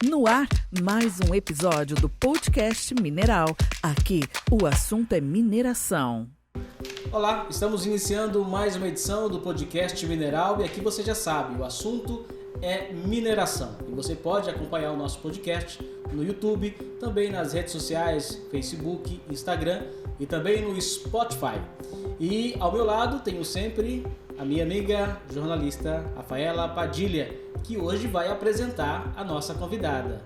No ar, mais um episódio do podcast Mineral. Aqui, o assunto é mineração. Olá, estamos iniciando mais uma edição do podcast Mineral e aqui você já sabe, o assunto é mineração. E você pode acompanhar o nosso podcast no YouTube, também nas redes sociais, Facebook, Instagram e também no Spotify. E ao meu lado tenho sempre a minha amiga jornalista Rafaela Padilha, que hoje vai apresentar a nossa convidada.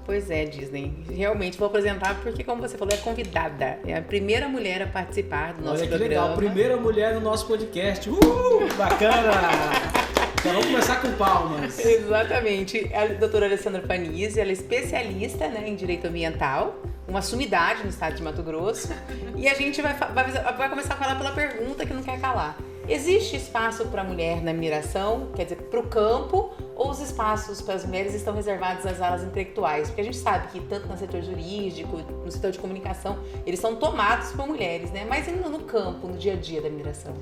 Pois é, Disney. Realmente vou apresentar porque, como você falou, é convidada. É a primeira mulher a participar do nosso programa. Olha que legal, primeira mulher no nosso podcast. Bacana! Então vamos começar com palmas. Exatamente. A doutora Alessandra Panizzi, ela é especialista, em Direito Ambiental, uma sumidade no estado de Mato Grosso. E a gente vai começar a falar pela pergunta que não quer calar. Existe espaço para a mulher na mineração, quer dizer, para o campo, ou os espaços para as mulheres estão reservados às áreas intelectuais? Porque a gente sabe que tanto no setor jurídico, no setor de comunicação, eles são tomados por mulheres, né? Mas e no campo, no dia a dia da mineração?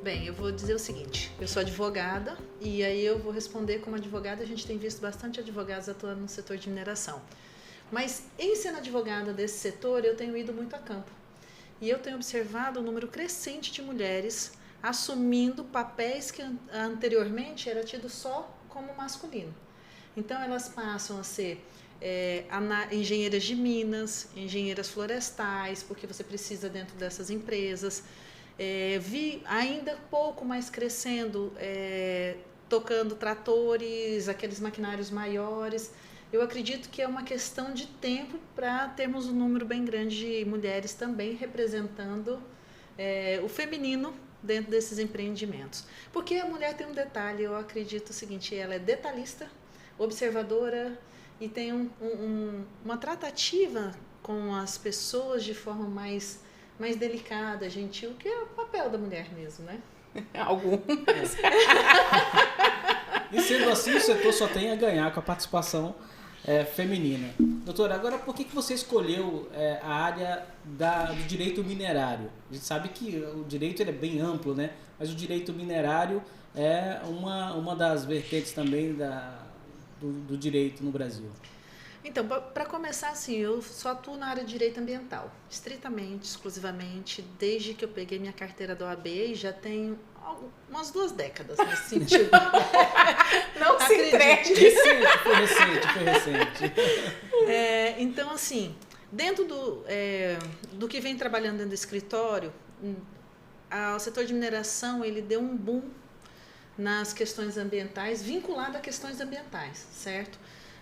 Bem, eu vou dizer o seguinte, eu sou advogada e aí eu vou responder como advogada. A gente tem visto bastante advogados atuando no setor de mineração. Mas em sendo advogada desse setor, eu tenho ido muito a campo. E eu tenho observado um número crescente de mulheres assumindo papéis que anteriormente era tido só como masculino. Então elas passam a ser engenheiras de minas, engenheiras florestais, porque você precisa dentro dessas empresas. Vi ainda pouco mais crescendo, tocando tratores, aqueles maquinários maiores. Eu acredito que é uma questão de tempo para termos um número bem grande de mulheres também representando o feminino dentro desses empreendimentos. Porque a mulher tem um detalhe, eu acredito o seguinte, ela é detalhista, observadora e tem uma tratativa com as pessoas de forma mais delicada, gentil, que é o papel da mulher mesmo, né? Algumas. E sendo assim, o setor só tem a ganhar com a participação feminina. Doutora, agora por que você escolheu a área do direito minerário? A gente sabe que o direito ele é bem amplo, né? Mas o direito minerário é uma das vertentes também do direito no Brasil. Então, para começar assim, eu só atuo na área de direito ambiental, estritamente, exclusivamente, desde que eu peguei minha carteira da OAB e já tenho umas 2 décadas nesse sentido. Não se entregue. Foi recente. Então, assim, dentro do que vem trabalhando dentro do escritório, o setor de mineração ele deu um boom nas questões ambientais, vinculado a questões ambientais, certo?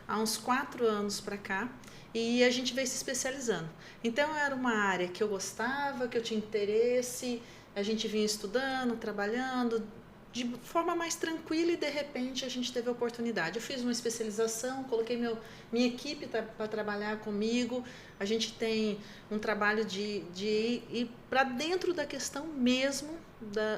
Há uns 4 anos para cá, e a gente veio se especializando. Então, era uma área que eu gostava, que eu tinha interesse, a gente vinha estudando, trabalhando, de forma mais tranquila e, de repente, a gente teve a oportunidade. Eu fiz uma especialização, coloquei minha equipe para trabalhar comigo, a gente tem um trabalho de ir para dentro da questão mesmo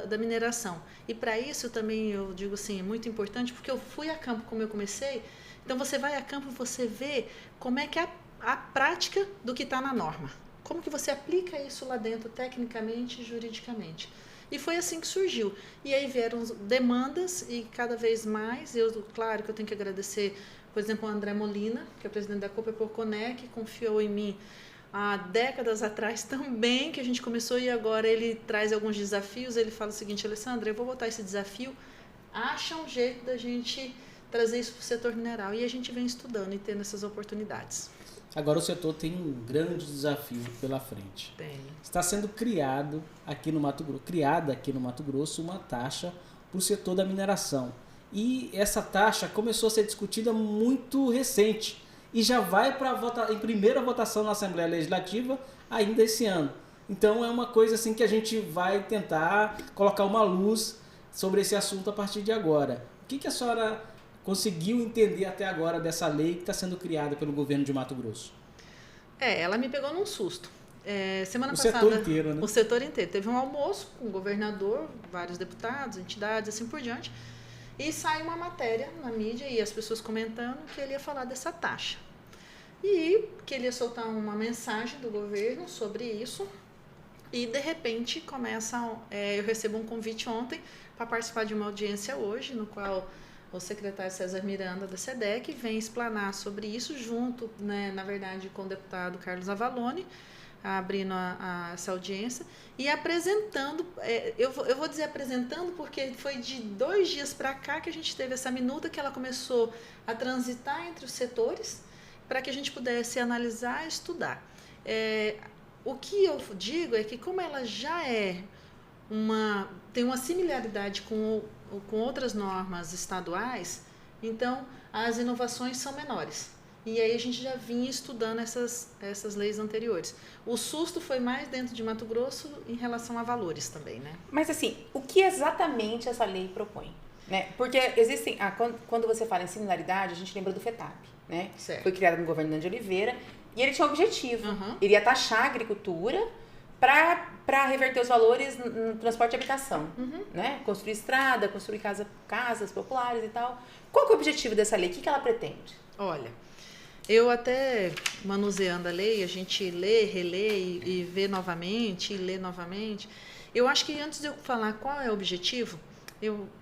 da mineração. E para isso, também, eu digo assim, é muito importante, porque eu fui a campo como eu comecei. Então, você vai a campo e você vê como é que é a prática do que está na norma. Como que você aplica isso lá dentro, tecnicamente e juridicamente. E foi assim que surgiu. E aí vieram demandas e cada vez mais, claro que eu tenho que agradecer, por exemplo, o André Molina, que é o presidente da Copa-Porconé, que confiou em mim há décadas atrás também, que a gente começou e agora ele traz alguns desafios. Ele fala o seguinte: Alessandra, eu vou botar esse desafio, acha um jeito da gente trazer isso para o setor mineral. E a gente vem estudando e tendo essas oportunidades. Agora o setor tem um grande desafio pela frente. Tem. Está sendo criada aqui no Mato Grosso uma taxa para o setor da mineração. E essa taxa começou a ser discutida muito recente e já vai em primeira votação na Assembleia Legislativa ainda esse ano. Então é uma coisa assim que a gente vai tentar colocar uma luz sobre esse assunto a partir de agora. O que a senhora conseguiu entender até agora dessa lei que está sendo criada pelo governo de Mato Grosso? Ela me pegou num susto. Semana passada, setor inteiro, né? O setor inteiro. Teve um almoço com o governador, vários deputados, entidades, assim por diante, e saiu uma matéria na mídia e as pessoas comentando que ele ia falar dessa taxa. E que ele ia soltar uma mensagem do governo sobre isso. E, de repente, eu recebo um convite ontem para participar de uma audiência hoje, no qual o secretário César Miranda da SEDEC vem explanar sobre isso junto, né, na verdade, com o deputado Carlos Avalone, abrindo essa audiência e apresentando, eu vou dizer apresentando porque foi de 2 dias para cá que a gente teve essa minuta que ela começou a transitar entre os setores para que a gente pudesse analisar e estudar. O que eu digo é que como ela já tem uma similaridade com outras normas estaduais, então as inovações são menores. E aí a gente já vinha estudando essas leis anteriores. O susto foi mais dentro de Mato Grosso em relação a valores também, né? Mas assim, o que exatamente essa lei propõe? Né? Porque existem, quando você fala em similaridade, a gente lembra do FETAP, né? Certo. Foi criado no governo Nando de Oliveira e ele tinha um objetivo. Ele ia taxar a agricultura para reverter os valores no transporte e habitação, né? Construir estrada, construir casas populares e tal. Qual que é o objetivo dessa lei? O que ela pretende? Olha, eu até manuseando a lei, a gente lê, relê e vê novamente, e lê novamente. Eu acho que antes de eu falar qual é o objetivo,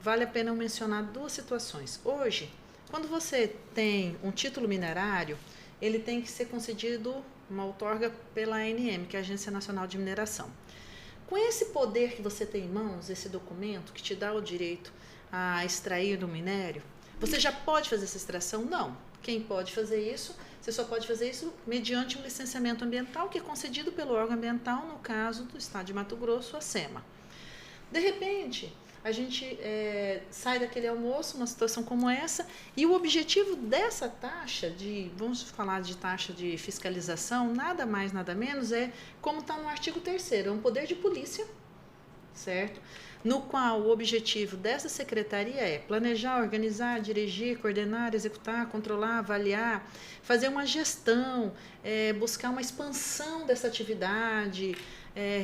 vale a pena eu mencionar 2 situações. Hoje, quando você tem um título minerário, ele tem que ser concedido uma outorga pela ANM, que é a Agência Nacional de Mineração. Com esse poder que você tem em mãos, esse documento que te dá o direito a extrair o minério, você já pode fazer essa extração? Não. Quem pode fazer isso? Você só pode fazer isso mediante um licenciamento ambiental que é concedido pelo órgão ambiental, no caso do Estado de Mato Grosso, a SEMA. De repente, a gente sai daquele almoço, uma situação como essa, e o objetivo dessa taxa, vamos falar de taxa de fiscalização, nada mais, nada menos, como está no artigo 3º, é um poder de polícia, certo? No qual o objetivo dessa secretaria é planejar, organizar, dirigir, coordenar, executar, controlar, avaliar, fazer uma gestão, buscar uma expansão dessa atividade,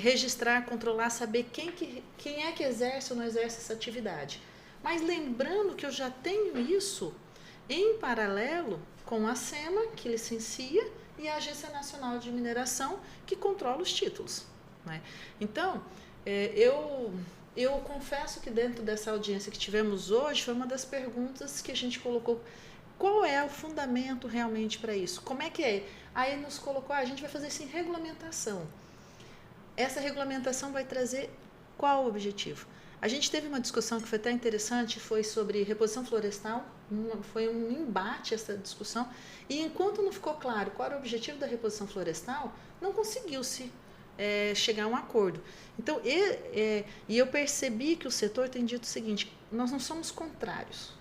registrar, controlar, saber quem é que exerce ou não exerce essa atividade. Mas lembrando que eu já tenho isso em paralelo com a SEMA, que licencia, e a Agência Nacional de Mineração, que controla os títulos, né? Então, eu confesso que dentro dessa audiência que tivemos hoje, foi uma das perguntas que a gente colocou, qual é o fundamento realmente para isso? Como é que é? Aí nos colocou, a gente vai fazer isso em regulamentação. Essa regulamentação vai trazer qual o objetivo? A gente teve uma discussão que foi até interessante, foi sobre reposição florestal, foi um embate essa discussão, e enquanto não ficou claro qual era o objetivo da reposição florestal, não conseguiu-se chegar a um acordo. Então, eu percebi que o setor tem dito o seguinte, nós não somos contrários,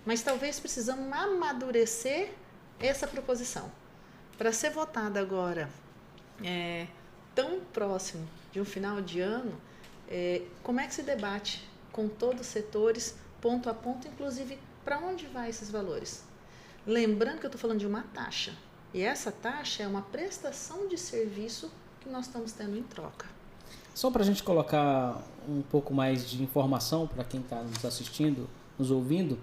mas talvez precisamos amadurecer essa proposição. Para ser votada agora, tão próximo de um final de ano, como é que se debate com todos os setores, ponto a ponto, inclusive para onde vai esses valores? Lembrando que eu estou falando de uma taxa, e essa taxa é uma prestação de serviço que nós estamos tendo em troca. Só para a gente colocar um pouco mais de informação para quem está nos assistindo, nos ouvindo,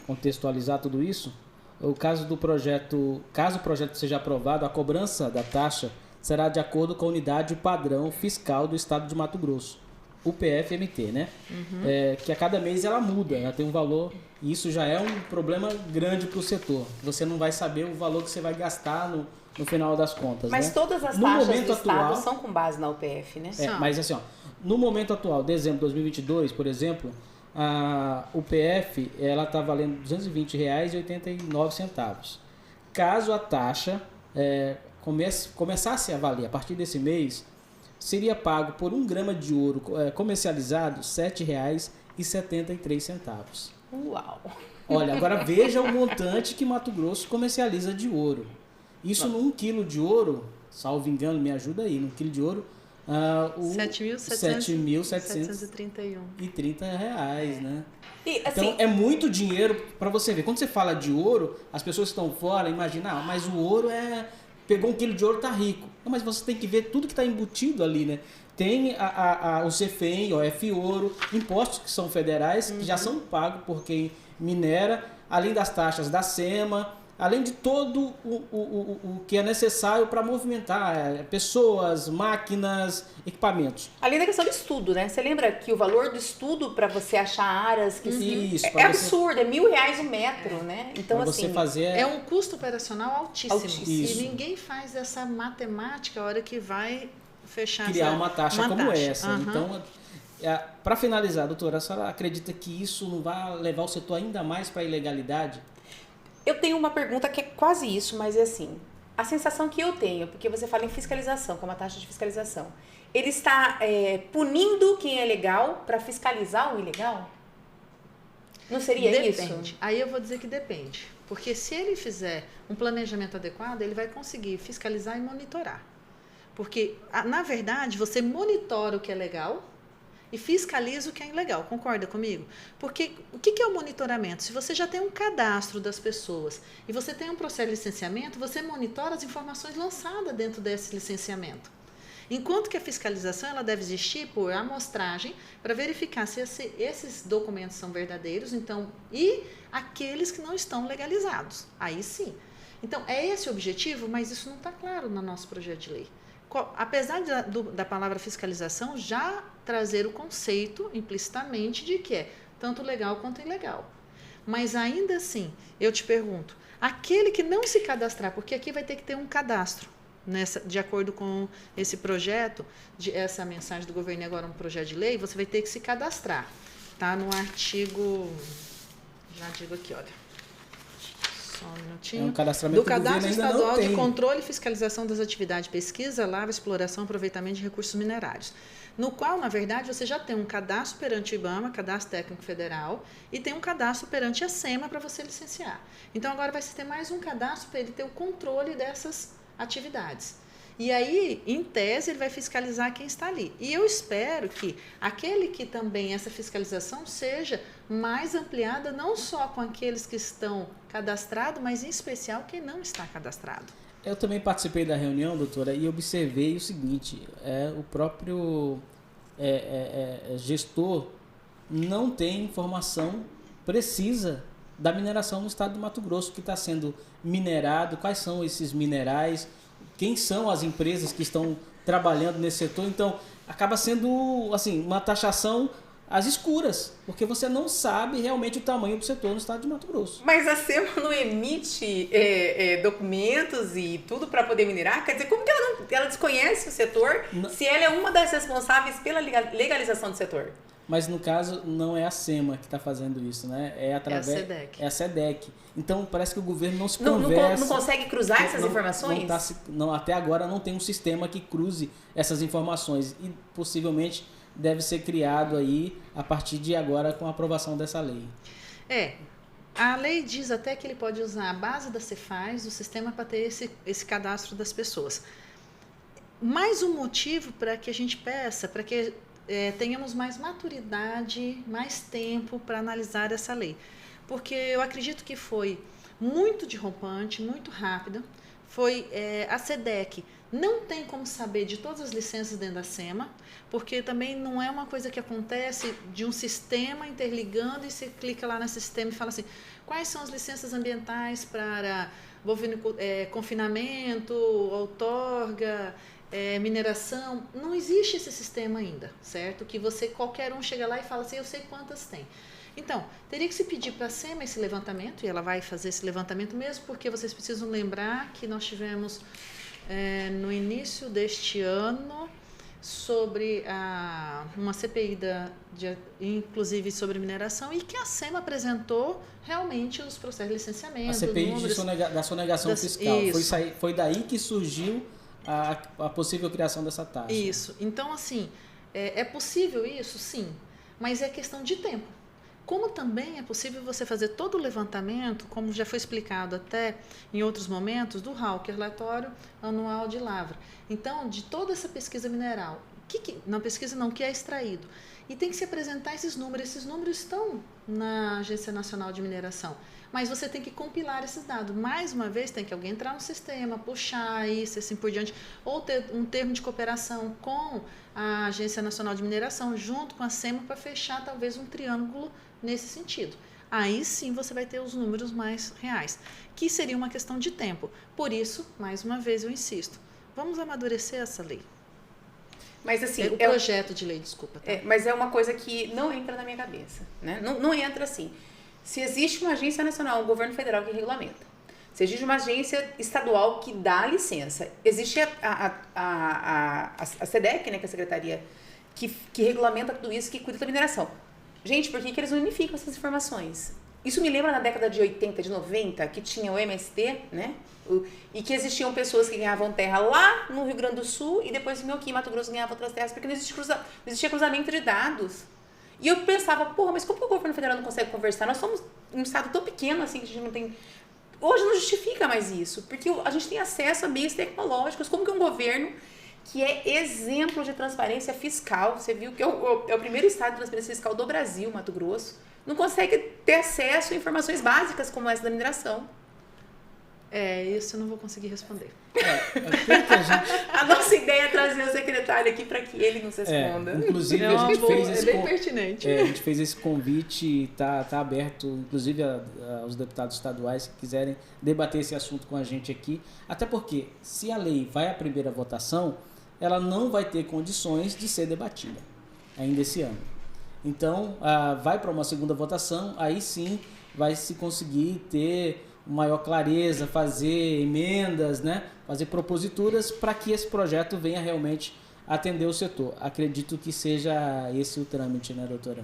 contextualizar tudo isso, o caso do projeto, caso o projeto seja aprovado, a cobrança da taxa será de acordo com a unidade padrão fiscal do Estado de Mato Grosso, o PFMT, né? Que a cada mês ela muda, ela tem um valor, e isso já é um problema grande para o setor. Você não vai saber o valor que você vai gastar no final das contas. Mas né? todas as no taxas momento do atual, Estado são com base na UPF, né? Mas assim, no momento atual, dezembro de 2022, por exemplo, a UPF ela está valendo R$ 220,89. Caso a taxa começasse a valer a partir desse mês, seria pago por 1 grama de ouro comercializado R$ 7,73. Uau! Olha, agora veja o montante que Mato Grosso comercializa de ouro. Isso num quilo de ouro, salvo engano, me ajuda aí, num quilo de ouro, R$ 7.730, né? E, assim, então é muito dinheiro para você ver. Quando você fala de ouro, as pessoas que estão fora imaginam, mas o ouro pegou 1 quilo de ouro, tá rico. Não, mas você tem que ver tudo que está embutido ali, né? Tem o CFEM, OF Ouro, impostos que são federais, que já são pagos por quem minera, além das taxas da SEMA, além de todo o que é necessário para movimentar pessoas, máquinas, equipamentos. Além da questão do estudo, né? Você lembra que o valor do estudo para você achar áreas que é absurdo, é R$1.000 o metro, né? Então, assim, você fazer... é um custo operacional altíssimo. Isso. E ninguém faz essa matemática a hora que vai fechar criar uma taxa como essa. Uhum. Então, para finalizar, doutora, a senhora acredita que isso não vai levar o setor ainda mais para a ilegalidade? Eu tenho uma pergunta que é quase isso, mas é assim, a sensação que eu tenho, porque você fala em fiscalização, como a taxa de fiscalização, ele está punindo quem é legal para fiscalizar o ilegal? Não seria isso? Depende. Aí eu vou dizer que depende. Porque se ele fizer um planejamento adequado, ele vai conseguir fiscalizar e monitorar. Porque, na verdade, você monitora o que é legal e fiscaliza o que é ilegal. Concorda comigo? Porque o que é o monitoramento? Se você já tem um cadastro das pessoas e você tem um processo de licenciamento, você monitora as informações lançadas dentro desse licenciamento. Enquanto que a fiscalização ela deve existir por amostragem para verificar se esses documentos são verdadeiros, então, e aqueles que não estão legalizados. Aí sim. Então, é esse o objetivo, mas isso não está claro no nosso projeto de lei. Apesar da palavra fiscalização já trazer o conceito implicitamente de que é tanto legal quanto ilegal. Mas ainda assim, eu te pergunto, aquele que não se cadastrar, porque aqui vai ter que ter um cadastro, de acordo com esse projeto, essa mensagem do governo e agora um projeto de lei, você vai ter que se cadastrar. Está no artigo, já digo aqui, olha. Só um minutinho. Um cadastramento do Cadastro ainda Estadual não de tem. Controle e Fiscalização das Atividades de Pesquisa, Lavra, Exploração e Aproveitamento de Recursos Minerários. No qual, na verdade, você já tem um cadastro perante o IBAMA, Cadastro Técnico Federal, e tem um cadastro perante a SEMA para você licenciar. Então, agora vai ter mais um cadastro para ele ter o controle dessas atividades. E aí, em tese, ele vai fiscalizar quem está ali. E eu espero que aquele que também, essa fiscalização seja mais ampliada, não só com aqueles que estão cadastrados, mas em especial quem não está cadastrado. Eu também participei da reunião, doutora, e observei o seguinte, o próprio gestor não tem informação precisa da mineração no estado do Mato Grosso, que está sendo minerado, quais são esses minerais, quem são as empresas que estão trabalhando nesse setor. Então, acaba sendo assim, uma taxação às escuras, porque você não sabe realmente o tamanho do setor no estado de Mato Grosso. Mas a SEMA não emite documentos e tudo para poder minerar? Quer dizer, como que ela desconhece o setor se ela é uma das responsáveis pela legalização do setor? Mas no caso não é a SEMA que está fazendo isso, né? É através a SEDEC. É a SEDEC. Então parece que o governo não se conversa. Não consegue cruzar essas informações? Até agora não tem um sistema que cruze essas informações e possivelmente deve ser criado aí a partir de agora com a aprovação dessa lei. A lei diz até que ele pode usar a base da Cefaz, o sistema, para ter esse cadastro das pessoas. Mais um motivo para que a gente peça, para que tenhamos mais maturidade, mais tempo para analisar essa lei. Porque eu acredito que foi muito derrubante, muito rápida. Foi a SEDEC. Não tem como saber de todas as licenças dentro da SEMA, porque também não é uma coisa que acontece de um sistema interligando e você clica lá nesse sistema e fala assim, quais são as licenças ambientais para confinamento, outorga, mineração. Não existe esse sistema ainda, certo? Que qualquer um chega lá e fala assim, eu sei quantas tem. Então, teria que se pedir para a SEMA esse levantamento, e ela vai fazer esse levantamento mesmo, porque vocês precisam lembrar que nós tivemos no início deste ano sobre uma CPI inclusive sobre mineração, e que a SEMA apresentou realmente os processos de licenciamento. A CPI da sonegação fiscal. Foi daí que surgiu a possível criação dessa taxa. Isso. Então, assim, é possível isso? Sim. Mas é questão de tempo. Como também é possível você fazer todo o levantamento, como já foi explicado até em outros momentos, do RAU, que é o Relatório Anual de Lavra. Então, de toda essa pesquisa mineral, que é extraído. E tem que se apresentar esses números. Esses números estão na Agência Nacional de Mineração. Mas você tem que compilar esses dados. Mais uma vez, tem que alguém entrar no sistema, puxar isso, assim por diante, ou ter um termo de cooperação com a Agência Nacional de Mineração, junto com a SEMA, para fechar talvez um triângulo nesse sentido. aí sim você vai ter os números mais reais, que seria uma questão de tempo. Por isso, mais uma vez eu insisto, vamos amadurecer essa lei. Mas assim, o projeto de lei, desculpa. Tá? Mas é uma coisa que não entra na minha cabeça, né? Não entra assim. Se existe uma agência nacional, um governo federal que regulamenta, se existe uma agência estadual que dá licença, existe a SEDEC, né, que é a secretaria que regulamenta tudo isso, que cuida da mineração. Gente, por que eles não unificam essas informações? Isso me lembra na década de 80, de 90, que tinha o MST, né? E que existiam pessoas que ganhavam terra lá no Rio Grande do Sul e depois vinham aqui em Mato Grosso ganhavam outras terras, porque não existia cruzamento de dados. E eu pensava, porra, mas como que o governo federal não consegue conversar? Nós somos um estado tão pequeno assim que a gente não tem... Hoje não justifica mais isso, porque a gente tem acesso a meios tecnológicos. Como que um governo que é exemplo de transparência fiscal, você viu que é o primeiro estado de transparência fiscal do Brasil, Mato Grosso, não consegue ter acesso a informações básicas como essa da mineração? Isso eu não vou conseguir responder. A nossa ideia é trazer o secretário aqui para que ele nos responda. Inclusive, a gente fez esse bem pertinente. A gente fez esse convite, tá aberto, inclusive, aos deputados estaduais que quiserem debater esse assunto com a gente aqui. Até porque, se a lei vai à primeira votação, ela não vai ter condições de ser debatida ainda esse ano. Então, vai para uma segunda votação, aí sim vai se conseguir ter maior clareza, fazer emendas, né? Fazer proposituras para que esse projeto venha realmente atender o setor. Acredito que seja esse o trâmite, né, doutora?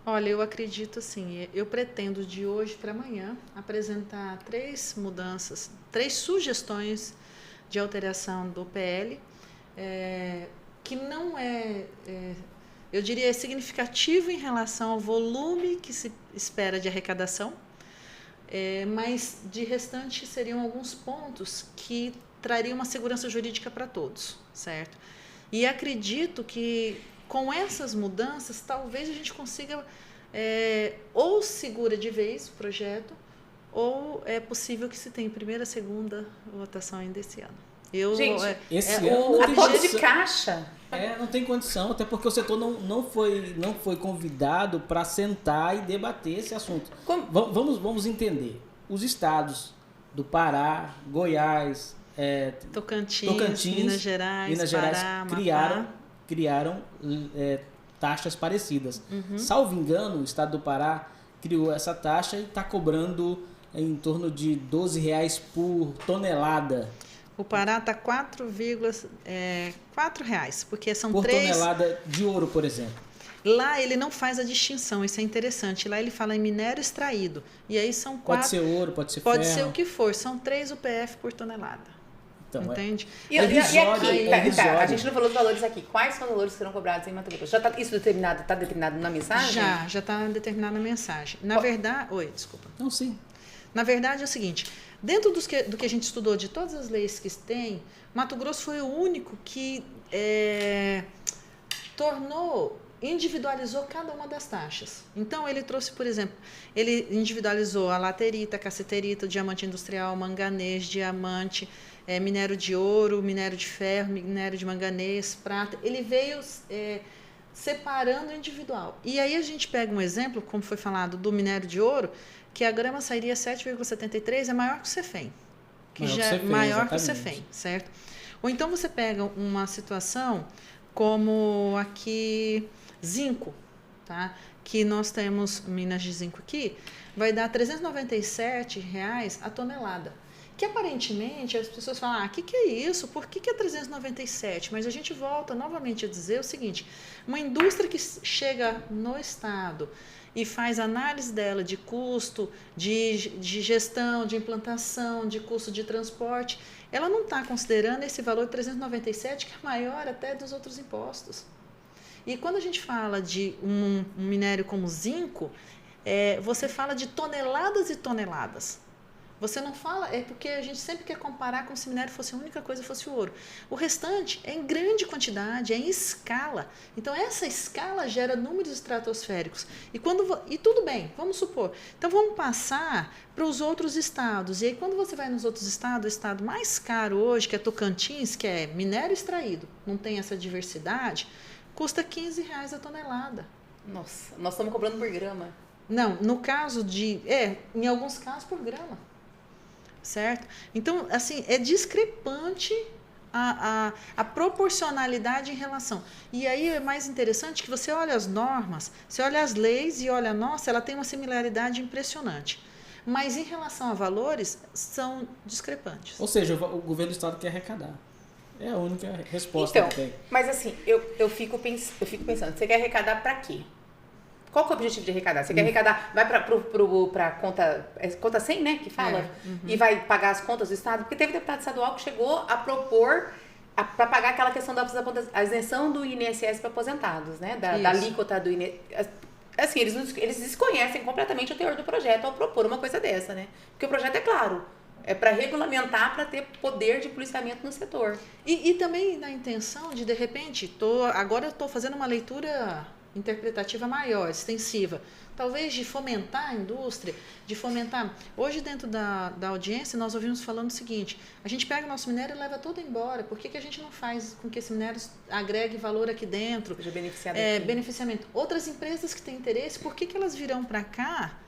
Olha, eu acredito assim, eu pretendo de hoje para amanhã apresentar 3 mudanças, 3 sugestões de alteração do PL, que não eu diria, significativo em relação ao volume que se espera de arrecadação, mas de restante seriam alguns pontos que trariam uma segurança jurídica para todos, certo? E acredito que com essas mudanças talvez a gente consiga ou segura de vez o projeto, ou é possível que se tenha primeira, segunda votação ainda esse ano. Gente, esse ano a toque de caixa. Não tem condição, até porque o setor não foi convidado para sentar e debater esse assunto. Vamos entender. Os estados do Pará, Goiás, Tocantins, Minas Gerais, Pará, criaram taxas parecidas. Salvo engano, o estado do Pará criou essa taxa e está cobrando em torno de R$12 por tonelada. O Pará está R$4,04, porque são por 3... tonelada de ouro, por exemplo. Lá ele não faz a distinção, isso é interessante. Lá ele fala em minério extraído. E aí são 4... Pode ser ouro, pode ser ferro. Pode ser o que for, são 3 UPF por tonelada. Então, entende? E aqui, a gente não falou dos valores aqui. Quais são os valores que serão cobrados em Mato Grosso? Já está isso determinado, está determinado na mensagem? Já está determinado na mensagem. Na verdade... Oi, desculpa. Não, sim. Na verdade é o seguinte, dentro do que a gente estudou, de todas as leis que tem, Mato Grosso foi o único que individualizou cada uma das taxas. Então, ele trouxe, por exemplo, ele individualizou a laterita, a cassiterita, o diamante industrial, manganês, diamante, minério de ouro, minério de ferro, minério de manganês, prata. Ele veio separando individual. E aí a gente pega um exemplo, como foi falado, do minério de ouro, que a grama sairia 7,73, é maior que o Cefem. Que já é maior que o Cefem, certo? Ou então você pega uma situação como aqui, zinco, tá? Que nós temos minas de zinco aqui, vai dar R$397 a tonelada. Que aparentemente as pessoas falam, que é isso? Por que é 397? Mas a gente volta novamente a dizer o seguinte, uma indústria que chega no estado e faz análise dela de custo, de gestão, de implantação, de custo de transporte, ela não está considerando esse valor de 397, que é maior até dos outros impostos. E quando a gente fala de um minério como zinco, você fala de toneladas e toneladas. Você não fala, porque a gente sempre quer comparar como se o minério fosse a única coisa, fosse o ouro. O restante é em grande quantidade, é em escala. Então, essa escala gera números estratosféricos. E tudo bem, vamos supor. Então, vamos passar para os outros estados. E aí, quando você vai nos outros estados, o estado mais caro hoje, que é Tocantins, que é minério extraído, não tem essa diversidade, custa R$15 a tonelada. Nossa, nós estamos cobrando por grama. Não, no caso em alguns casos por grama, certo? Então, assim, é discrepante a proporcionalidade em relação. E aí é mais interessante que você olha as normas, você olha as leis e olha, nossa, ela tem uma similaridade impressionante. Mas em relação a valores, são discrepantes. Ou seja, o governo do estado quer arrecadar. É a única resposta Então, que tem. mas assim, eu fico pensando, você quer arrecadar para quê? Qual que é o objetivo de arrecadar? Você quer arrecadar, vai para conta 100, né, que fala, e vai pagar as contas do Estado? Porque teve deputado estadual que chegou a propor para pagar aquela questão a isenção do INSS para aposentados, né, da alíquota do INSS. Assim, eles desconhecem completamente o teor do projeto ao propor uma coisa dessa, né? Porque o projeto é claro, é para regulamentar, para ter poder de policiamento no setor. E também na intenção de repente, agora eu estou fazendo uma leitura interpretativa maior, extensiva, talvez de fomentar a indústria, de fomentar. Hoje dentro da audiência nós ouvimos falando o seguinte: a gente pega o nosso minério e leva tudo embora, por que a gente não faz com que esse minério agregue valor aqui dentro? Seja beneficiado beneficiamento. Outras empresas que têm interesse, por que elas virão para cá?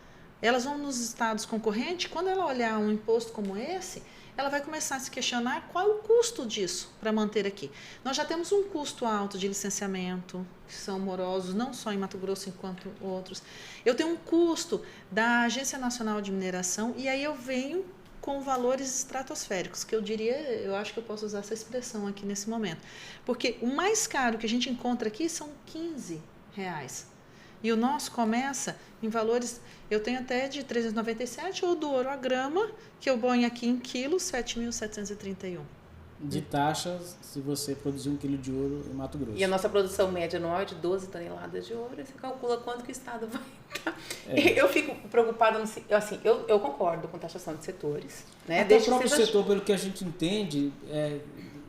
Elas vão nos estados concorrentes, quando ela olhar um imposto como esse, ela vai começar a se questionar qual é o custo disso para manter aqui. Nós já temos um custo alto de licenciamento, que são morosos, não só em Mato Grosso, enquanto outros. Eu tenho um custo da Agência Nacional de Mineração, e aí eu venho com valores estratosféricos, que eu acho que eu posso usar essa expressão aqui nesse momento. Porque o mais caro que a gente encontra aqui são R$15. E o nosso começa em valores, eu tenho até de 397, ou do ouro a grama, que eu ponho aqui em quilos, 7.731. De taxas, se você produzir 1 quilo de ouro em Mato Grosso. E a nossa produção média anual é de 12 toneladas de ouro, e você calcula quanto que o Estado vai dar. Eu fico preocupada, assim, eu concordo com taxação de setores. Né? Até o próprio setor, pelo que a gente entende,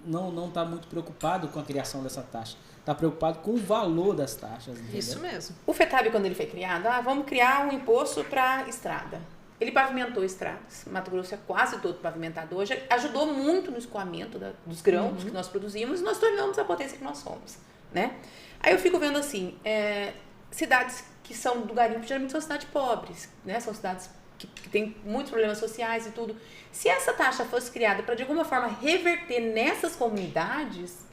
não está muito preocupado com a criação dessa taxa. Está preocupado com o valor das taxas. Entendeu? Isso mesmo. O FETAB, quando ele foi criado, vamos criar um imposto para estrada. Ele pavimentou estradas. Mato Grosso é quase todo pavimentado hoje. Ajudou muito no escoamento dos grãos que nós produzimos, e nós tornamos a potência que nós somos. Né? Aí eu fico vendo assim, cidades que são do garimpo, geralmente são cidades pobres, né? São cidades que têm muitos problemas sociais e tudo. Se essa taxa fosse criada para, de alguma forma, reverter nessas comunidades,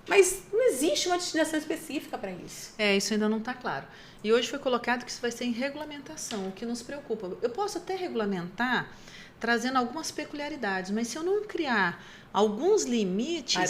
mas não existe uma destinação específica para isso. Isso ainda não está claro. E hoje foi colocado que isso vai ser em regulamentação, o que nos preocupa. Eu posso até regulamentar trazendo algumas peculiaridades, mas se eu não criar alguns limites,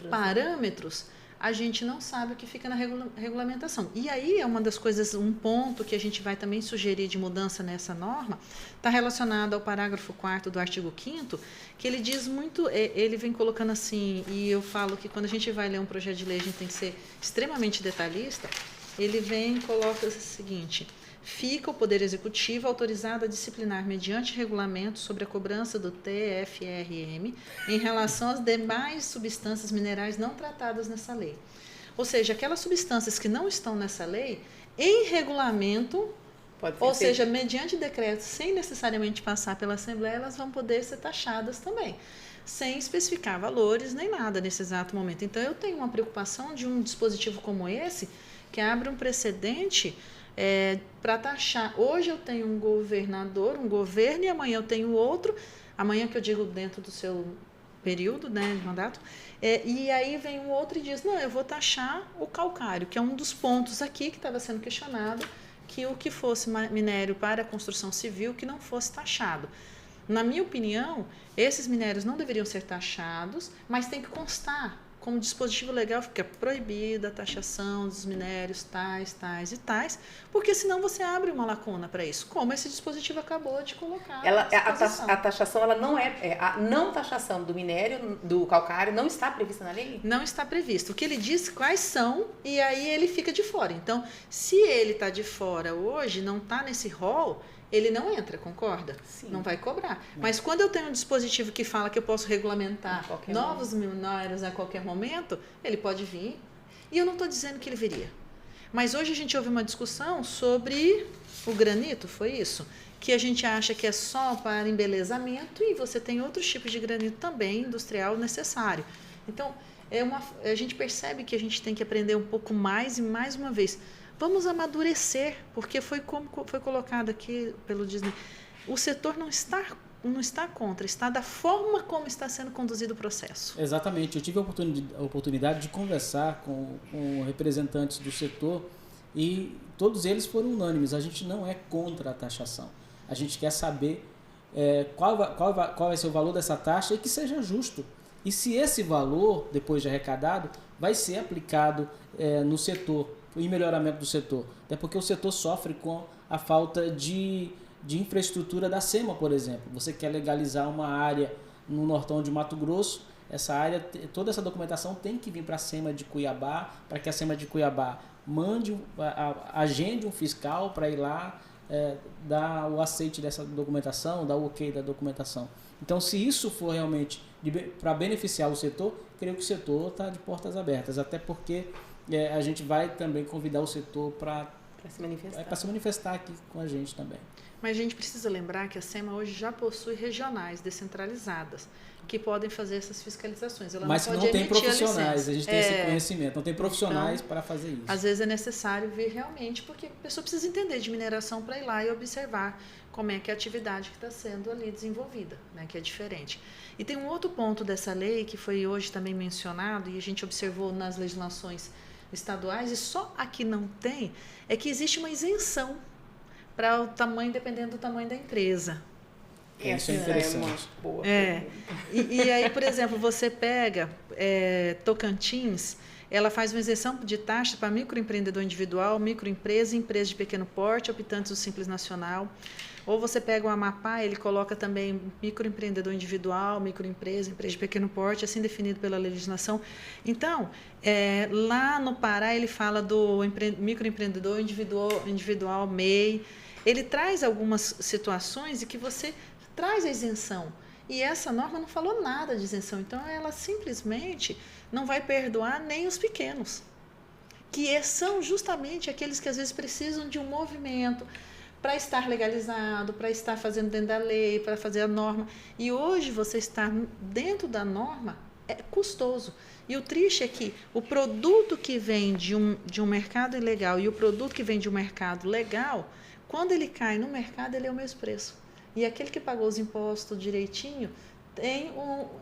parâmetros, a gente não sabe o que fica na regulamentação. E aí é uma das coisas, um ponto que a gente vai também sugerir de mudança nessa norma, está relacionado ao parágrafo 4º do artigo 5º, que ele diz muito, ele vem colocando assim, e eu falo que quando a gente vai ler um projeto de lei, a gente tem que ser extremamente detalhista. Ele vem e coloca o seguinte: fica o Poder Executivo autorizado a disciplinar mediante regulamento sobre a cobrança do TFRM em relação às demais substâncias minerais não tratadas nessa lei. Ou seja, aquelas substâncias que não estão nessa lei, em regulamento, ou seja, mediante decreto, sem necessariamente passar pela Assembleia, elas vão poder ser taxadas também, sem especificar valores nem nada nesse exato momento. Então, eu tenho uma preocupação de um dispositivo como esse, que abre um precedente para taxar. Hoje eu tenho um governador, um governo, e amanhã eu tenho outro, amanhã que eu digo dentro do seu período, né, de mandato, e aí vem um outro e diz, não, eu vou taxar o calcário, que é um dos pontos aqui que estava sendo questionado, que o que fosse minério para a construção civil, que não fosse taxado. Na minha opinião, esses minérios não deveriam ser taxados, mas tem que constar. Como dispositivo legal, fica proibida a taxação dos minérios tais e tais, porque senão você abre uma lacuna para isso, como esse dispositivo acabou de colocar. A taxação, ela não a não taxação do minério, do calcário, não está prevista na lei? Não está previsto. O que ele diz, quais são, e aí ele fica de fora. Então, se ele está de fora hoje, não está nesse rol, ele não entra, concorda? Sim. Não vai cobrar. Mas quando eu tenho um dispositivo que fala que eu posso regulamentar novos minérios a qualquer momento, ele pode vir. E eu não estou dizendo que ele viria. Mas hoje a gente ouve uma discussão sobre o granito, foi isso? Que a gente acha que é só para embelezamento, e você tem outros tipos de granito também industrial necessário. Então, a gente percebe que a gente tem que aprender um pouco mais, e mais uma vez, vamos amadurecer, porque foi como foi colocado aqui pelo Disney. O setor não está contra, está da forma como está sendo conduzido o processo. Exatamente. Eu tive a oportunidade de conversar com representantes do setor e todos eles foram unânimes. A gente não é contra a taxação. A gente quer saber qual vai ser o valor dessa taxa e que seja justo. E se esse valor, depois de arrecadado, vai ser aplicado no setor, em melhoramento do setor. Até porque o setor sofre com a falta de infraestrutura da SEMA, por exemplo. Você quer legalizar uma área no nortão de Mato Grosso, essa área, toda essa documentação tem que vir para a SEMA de Cuiabá, para que a SEMA de Cuiabá agende um fiscal para ir lá dar o aceite dessa documentação, dar o ok da documentação. Então, se isso for realmente para beneficiar o setor, creio que o setor está de portas abertas, até porque a gente vai também convidar o setor para se manifestar aqui com a gente também. Mas a gente precisa lembrar que a SEMA hoje já possui regionais descentralizadas que podem fazer essas fiscalizações. Ela mas não não pode tem emitir profissionais, a gente tem esse conhecimento, não tem profissionais para fazer isso. Às vezes é necessário vir realmente, porque a pessoa precisa entender de mineração para ir lá e observar como é que é a atividade que está sendo ali desenvolvida, né, que é diferente. E tem um outro ponto dessa lei que foi hoje também mencionado e a gente observou nas legislações estaduais, e só aqui não tem, é que existe uma isenção para o tamanho, dependendo do tamanho da empresa. Isso é interessante. E aí, por exemplo, você pega Tocantins, ela faz uma isenção de taxa para microempreendedor individual, microempresa, empresa de pequeno porte, optantes do Simples Nacional. Ou você pega o Amapá, ele coloca também microempreendedor individual, microempresa, empresa de pequeno porte, assim definido pela legislação. Então, lá no Pará, ele fala do microempreendedor individual, MEI. Ele traz algumas situações em que você traz a isenção. E essa norma não falou nada de isenção. Então, ela simplesmente não vai perdoar nem os pequenos, que são justamente aqueles que às vezes precisam de um movimento para estar legalizado, para estar fazendo dentro da lei, para fazer a norma. E hoje você estar dentro da norma é custoso. E o triste é que o produto que vem de um mercado ilegal e o produto que vem de um mercado legal, quando ele cai no mercado, ele é o mesmo preço. E aquele que pagou os impostos direitinho tem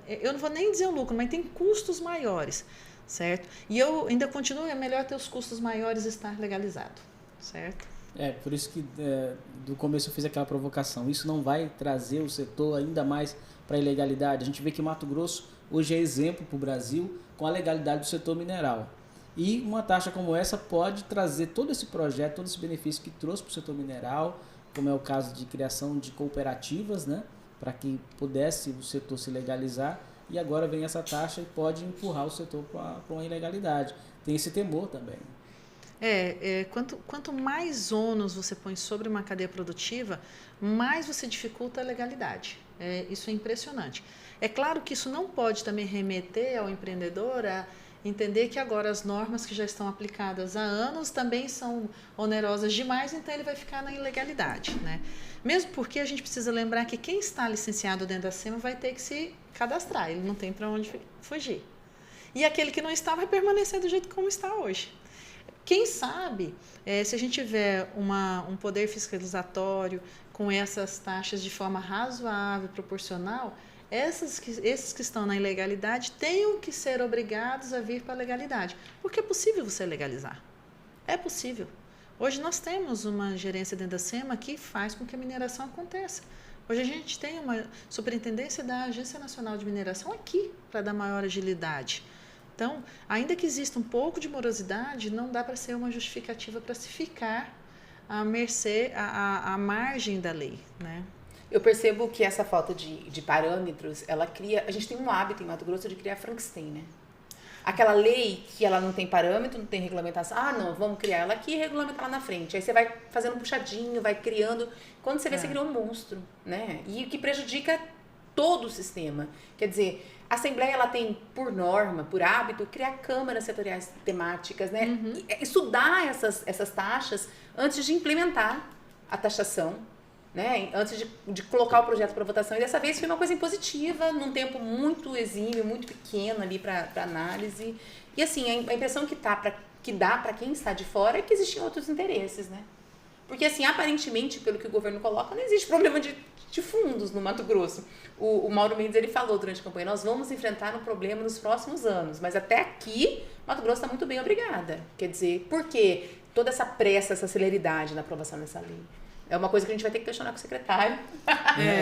eu não vou nem dizer o lucro, mas tem custos maiores, certo? E eu ainda continuo, é melhor ter os custos maiores e estar legalizado, certo? Por isso que do começo eu fiz aquela provocação. Isso não vai trazer o setor ainda mais para a ilegalidade. A gente vê que Mato Grosso hoje é exemplo para o Brasil com a legalidade do setor mineral. E uma taxa como essa pode trazer todo esse projeto, todo esse benefício que trouxe para o setor mineral, como é o caso de criação de cooperativas, né, para que pudesse o setor se legalizar. E agora vem essa taxa e pode empurrar o setor para uma ilegalidade. Tem esse temor também. Quanto mais ônus você põe sobre uma cadeia produtiva, mais você dificulta a legalidade. Isso é impressionante. É claro que isso não pode também remeter ao empreendedor a entender que agora as normas que já estão aplicadas há anos também são onerosas demais, então ele vai ficar na ilegalidade, né? Mesmo porque a gente precisa lembrar que quem está licenciado dentro da SEMA vai ter que se cadastrar, ele não tem para onde fugir. E aquele que não está vai permanecer do jeito como está hoje. Quem sabe, se a gente tiver um poder fiscalizatório com essas taxas de forma razoável, proporcional, esses que estão na ilegalidade tenham que ser obrigados a vir para a legalidade. Porque é possível você legalizar. É possível. Hoje nós temos uma gerência dentro da SEMA que faz com que a mineração aconteça. Hoje a gente tem uma superintendência da Agência Nacional de Mineração aqui para dar maior agilidade. Então, ainda que exista um pouco de morosidade, não dá para ser uma justificativa para se ficar à mercê, à margem da lei, né? Eu percebo que essa falta de parâmetros, ela cria... A gente tem um hábito em Mato Grosso de criar Frankenstein, né? Aquela lei que ela não tem parâmetro, não tem regulamentação. Ah, não, vamos criar ela aqui e regulamentar lá na frente. Aí você vai fazendo um puxadinho, vai criando... Quando você vê, você criou um monstro, né? E o que prejudica todo o sistema. Quer dizer, a Assembleia, ela tem, por norma, por hábito, criar câmaras setoriais temáticas, né? Uhum. E estudar essas taxas antes de implementar a taxação, né? Antes de colocar o projeto para votação. E dessa vez foi uma coisa impositiva, num tempo muito exímio, muito pequeno ali para análise. E assim, a impressão que que dá para quem está de fora é que existem outros interesses, né? Porque, assim, aparentemente, pelo que o governo coloca, não existe problema de fundos no Mato Grosso. O Mauro Mendes, ele falou durante a campanha, nós vamos enfrentar um problema nos próximos anos, mas até aqui, Mato Grosso está muito bem, obrigada. Quer dizer, por quê? Toda essa pressa, essa celeridade na aprovação dessa lei. É uma coisa que a gente vai ter que questionar com o secretário.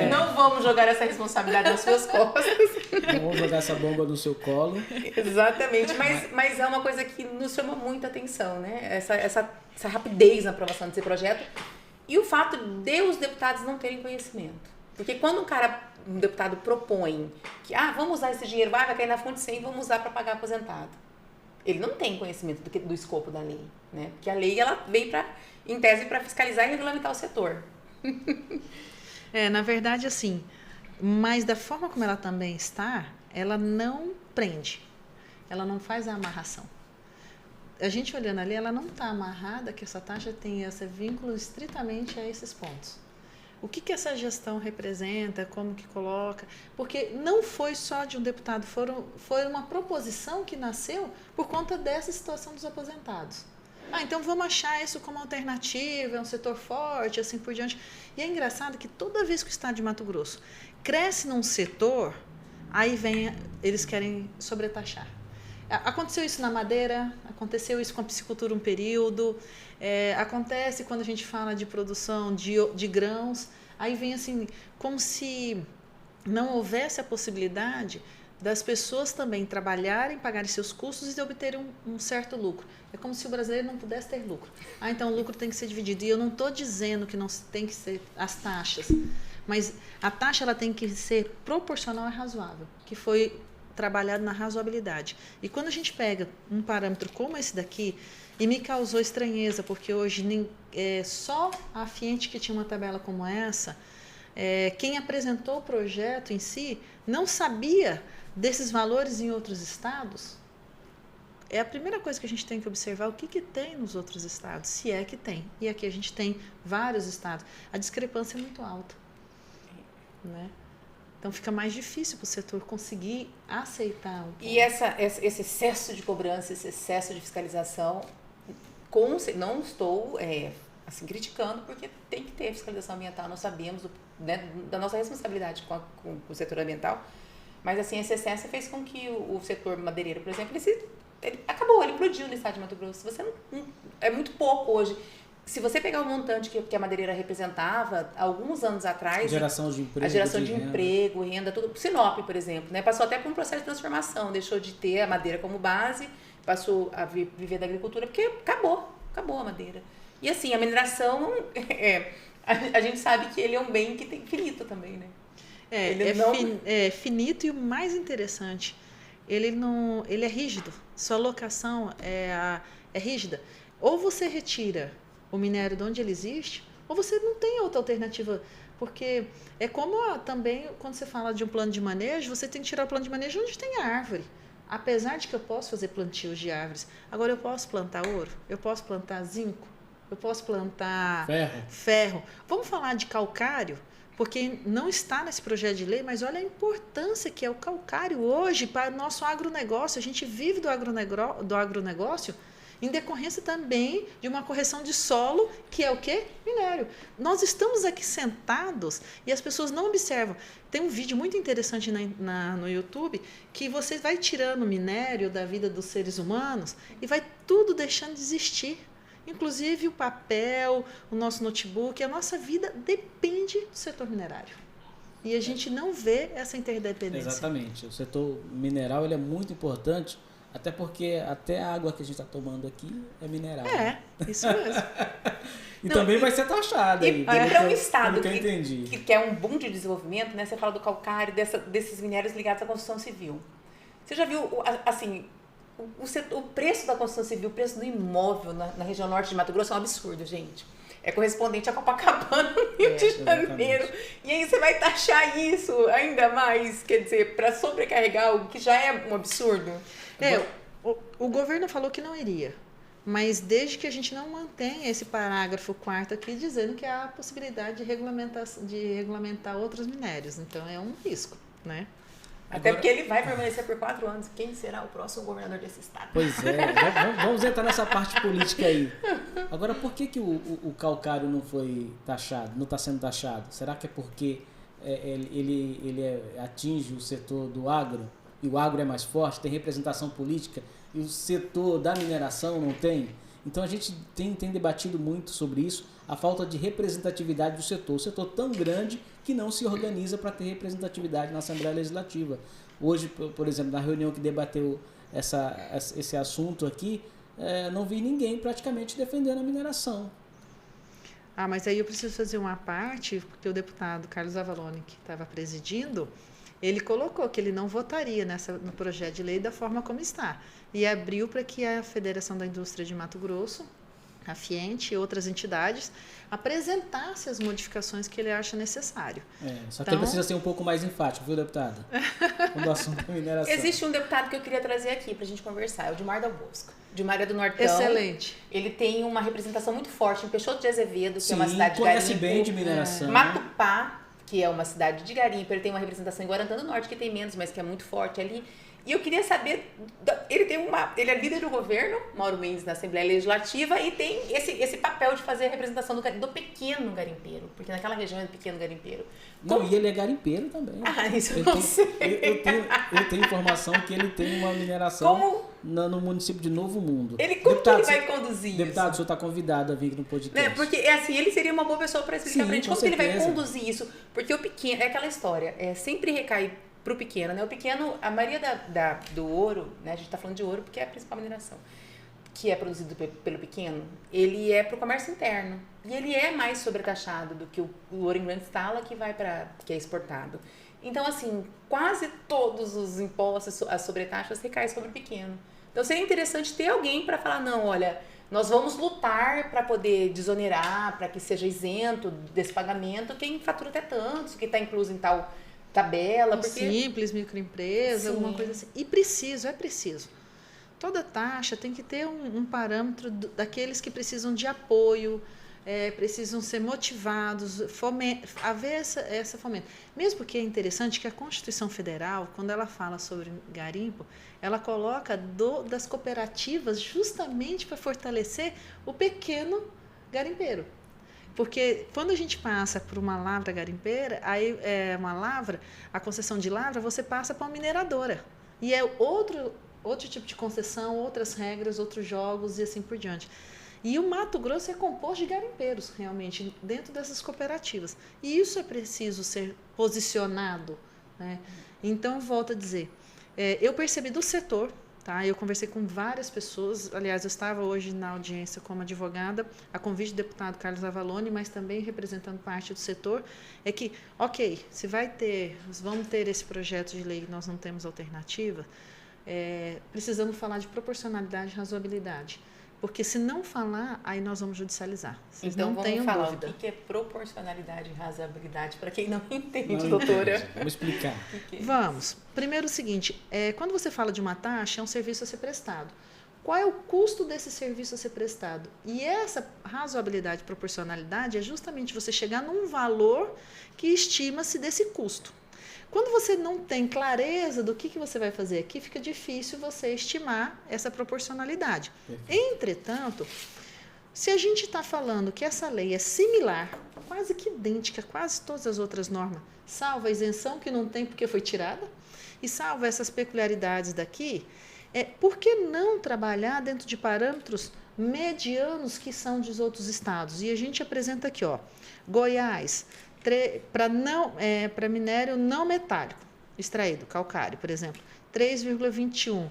Não vamos jogar essa responsabilidade nas suas costas. Não vamos jogar essa bomba no seu colo. Exatamente, mas é uma coisa que nos chama muita atenção, né? Essa rapidez na aprovação desse projeto e o fato de os deputados não terem conhecimento. Porque quando um deputado propõe que vamos usar esse dinheiro, vai cair na fonte 100, vamos usar para pagar aposentado. Ele não tem conhecimento do escopo da lei, né? Porque a lei ela veio em tese para fiscalizar e regulamentar o setor. Na verdade, assim, mas da forma como ela também está, ela não prende, ela não faz a amarração. A gente olhando ali, ela não está amarrada que essa taxa tem esse vínculo estritamente a esses pontos. O que essa gestão representa, como que coloca, porque não foi só de um deputado, foi uma proposição que nasceu por conta dessa situação dos aposentados. Então vamos achar isso como alternativa, é um setor forte, assim por diante. E é engraçado que toda vez que o estado de Mato Grosso cresce num setor, aí eles querem sobretaxar. Aconteceu isso na madeira, aconteceu isso com a piscicultura um período, acontece quando a gente fala de produção de grãos, aí vem assim, como se não houvesse a possibilidade das pessoas também trabalharem, pagarem seus custos e de obterem um certo lucro. É como se o brasileiro não pudesse ter lucro. Então o lucro tem que ser dividido. E eu não estou dizendo que não tem que ser as taxas, mas a taxa ela tem que ser proporcional e razoável, que foi trabalhado na razoabilidade. E quando a gente pega um parâmetro como esse daqui, e me causou estranheza, porque hoje só a Fiente que tinha uma tabela como essa, quem apresentou o projeto em si não sabia desses valores em outros estados. É a primeira coisa que a gente tem que observar, o que tem nos outros estados, se é que tem. E aqui a gente tem vários estados. A discrepância é muito alta, né? Então fica mais difícil para o setor conseguir aceitar. E esse excesso de cobrança, esse excesso de fiscalização, não estou assim, criticando, porque tem que ter fiscalização ambiental, nós sabemos da nossa responsabilidade com o setor ambiental, mas assim, esse excesso fez com que o setor madeireiro, por exemplo, ele implodiu no estado de Mato Grosso. É muito pouco hoje. Se você pegar o montante que a madeireira representava alguns anos atrás, a geração de emprego, renda, tudo. Sinop, por exemplo, né, passou até por um processo de transformação, deixou de ter a madeira como base, passou a viver da agricultura, porque acabou a madeira. E assim, a mineração, a gente sabe que ele é um bem que tem finito também, né? É finito, e o mais interessante, ele é rígido, sua locação é rígida. Ou você retira o minério de onde ele existe, ou você não tem outra alternativa, porque é como também quando você fala de um plano de manejo, você tem que tirar o plano de manejo onde tem a árvore. Apesar de que eu posso fazer plantios de árvores, agora eu posso plantar ouro, eu posso plantar zinco, eu posso plantar ferro. Vamos falar de calcário, porque não está nesse projeto de lei, mas olha a importância que é o calcário hoje para o nosso agronegócio. A gente vive do agronegócio em decorrência também de uma correção de solo, que é o quê? Minério. Nós estamos aqui sentados e as pessoas não observam. Tem um vídeo muito interessante no YouTube que você vai tirando o minério da vida dos seres humanos e vai tudo deixando de existir. Inclusive o papel, o nosso notebook, a nossa vida depende do setor minerário. E a gente não vê essa interdependência. Exatamente. O setor mineral ele é muito importante, até porque até a água que a gente está tomando aqui é mineral. Isso mesmo. E também vai ser taxada. E para um estado que quer um boom de desenvolvimento, né? Você fala do calcário, desses minérios ligados à construção civil. Você já viu, assim, o preço da construção civil, o preço do imóvel na região norte de Mato Grosso é um absurdo, gente. É correspondente a Copacabana, no Rio de Janeiro. Exatamente. E aí você vai taxar isso ainda mais, quer dizer, para sobrecarregar algo que já é um absurdo. O governo falou que não iria, mas desde que a gente não mantenha esse parágrafo 4º aqui dizendo que há a possibilidade de regulamentar outros minérios. Então é um risco, né? Até porque ele vai permanecer por 4 anos. Quem será o próximo governador desse estado? Pois é, vamos entrar nessa parte política aí. Agora, por que o calcário não foi taxado, não está sendo taxado? Será que é porque ele atinge o setor do agro, e o agro é mais forte, tem representação política, e o setor da mineração não tem? Então a gente tem debatido muito sobre isso, a falta de representatividade do setor. O setor tão grande que não se organiza para ter representatividade na Assembleia Legislativa. Hoje, por exemplo, na reunião que debateu esse assunto aqui, não vi ninguém praticamente defendendo a mineração. Mas aí eu preciso fazer uma parte, porque o deputado Carlos Avalone, que estava presidindo, ele colocou que ele não votaria no projeto de lei da forma como está. E abriu para que a Federação da Indústria de Mato Grosso, a FIENTE e outras entidades apresentassem as modificações que ele acha necessário. Só que ele precisa ser um pouco mais enfático, viu, deputado? Quando o assunto é mineração. Existe um deputado que eu queria trazer aqui para a gente conversar, é o Dimar Dal Bosco. Dimar é do Nortão. Excelente. Ele tem uma representação muito forte em Peixoto de Azevedo, que é uma Sim, cidade de conhece garimpo. bem de mineração. Matupá, que é uma cidade de garimpo. Ele tem uma representação em Guarantã do Norte, que tem menos, mas que é muito forte ali. E eu queria saber, ele é líder do governo, Mauro Mendes, na Assembleia Legislativa, e tem esse papel de fazer a representação do pequeno garimpeiro, porque naquela região é pequeno garimpeiro. Não, e ele é garimpeiro também. Isso eu não sei. Eu tenho informação que ele tem uma mineração no município de Novo Mundo. Como que ele vai conduzir isso? Deputado, o senhor está convidado a vir no podcast. Porque ele seria uma boa pessoa para explicar pra gente como que ele vai conduzir isso. Porque o pequeno, é aquela história, sempre recai para o pequeno, né? O pequeno, a maioria do ouro, né? A gente está falando de ouro porque é a principal mineração, que é produzido pelo pequeno, ele é para o comércio interno. E ele é mais sobretaxado do que o ouro em grande escala que é exportado. Então, assim, quase todos os impostos, as sobretaxas recaem sobre o pequeno. Então, seria interessante ter alguém para falar, não, olha, nós vamos lutar para poder desonerar, para que seja isento desse pagamento quem fatura até tanto, que está incluso em tal tabela. Porque... Simples, microempresa, alguma coisa assim. E é preciso. Toda taxa tem que ter um parâmetro daqueles que precisam de apoio, precisam ser motivados, haver essa fomento. Mesmo porque é interessante que a Constituição Federal, quando ela fala sobre garimpo, ela coloca das cooperativas justamente para fortalecer o pequeno garimpeiro. Porque quando a gente passa por uma lavra garimpeira, aí a concessão de lavra, você passa para uma mineradora. E é outro tipo de concessão, outras regras, outros jogos e assim por diante. E o Mato Grosso é composto de garimpeiros, realmente, dentro dessas cooperativas. E isso é preciso ser posicionado, né? Então, volto a dizer, eu percebi do setor, tá? Eu conversei com várias pessoas, aliás, eu estava hoje na audiência como advogada, a convite do deputado Carlos Avalone, mas também representando parte do setor, é que, vamos ter esse projeto de lei, nós não temos alternativa, precisamos falar de proporcionalidade e razoabilidade. Porque se não falar, aí nós vamos judicializar. Vocês então não vamos tenham falar dúvida. o que é proporcionalidade e razoabilidade, para quem não entende, doutora. Vamos explicar. Vamos. Primeiro o seguinte, quando você fala de uma taxa, é um serviço a ser prestado. Qual é o custo desse serviço a ser prestado? E essa razoabilidade e proporcionalidade é justamente você chegar num valor que estima-se desse custo. Quando você não tem clareza do que você vai fazer aqui, fica difícil você estimar essa proporcionalidade. Entretanto, se a gente está falando que essa lei é similar, quase que idêntica a quase todas as outras normas, salvo a isenção que não tem porque foi tirada, e salvo essas peculiaridades daqui, por que não trabalhar dentro de parâmetros medianos que são dos outros estados? E a gente apresenta aqui, Goiás, para minério não metálico, extraído, calcário, por exemplo, 3,21.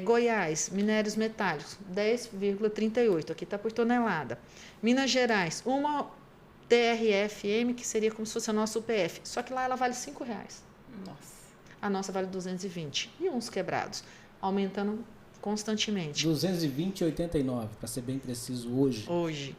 Goiás, minérios metálicos, 10,38, aqui está por tonelada. Minas Gerais, uma TRFM, que seria como se fosse a nossa UPF, só que lá ela vale R$5. Nossa. A nossa vale 220. E uns quebrados, aumentando constantemente. 220,89, para ser bem preciso, hoje.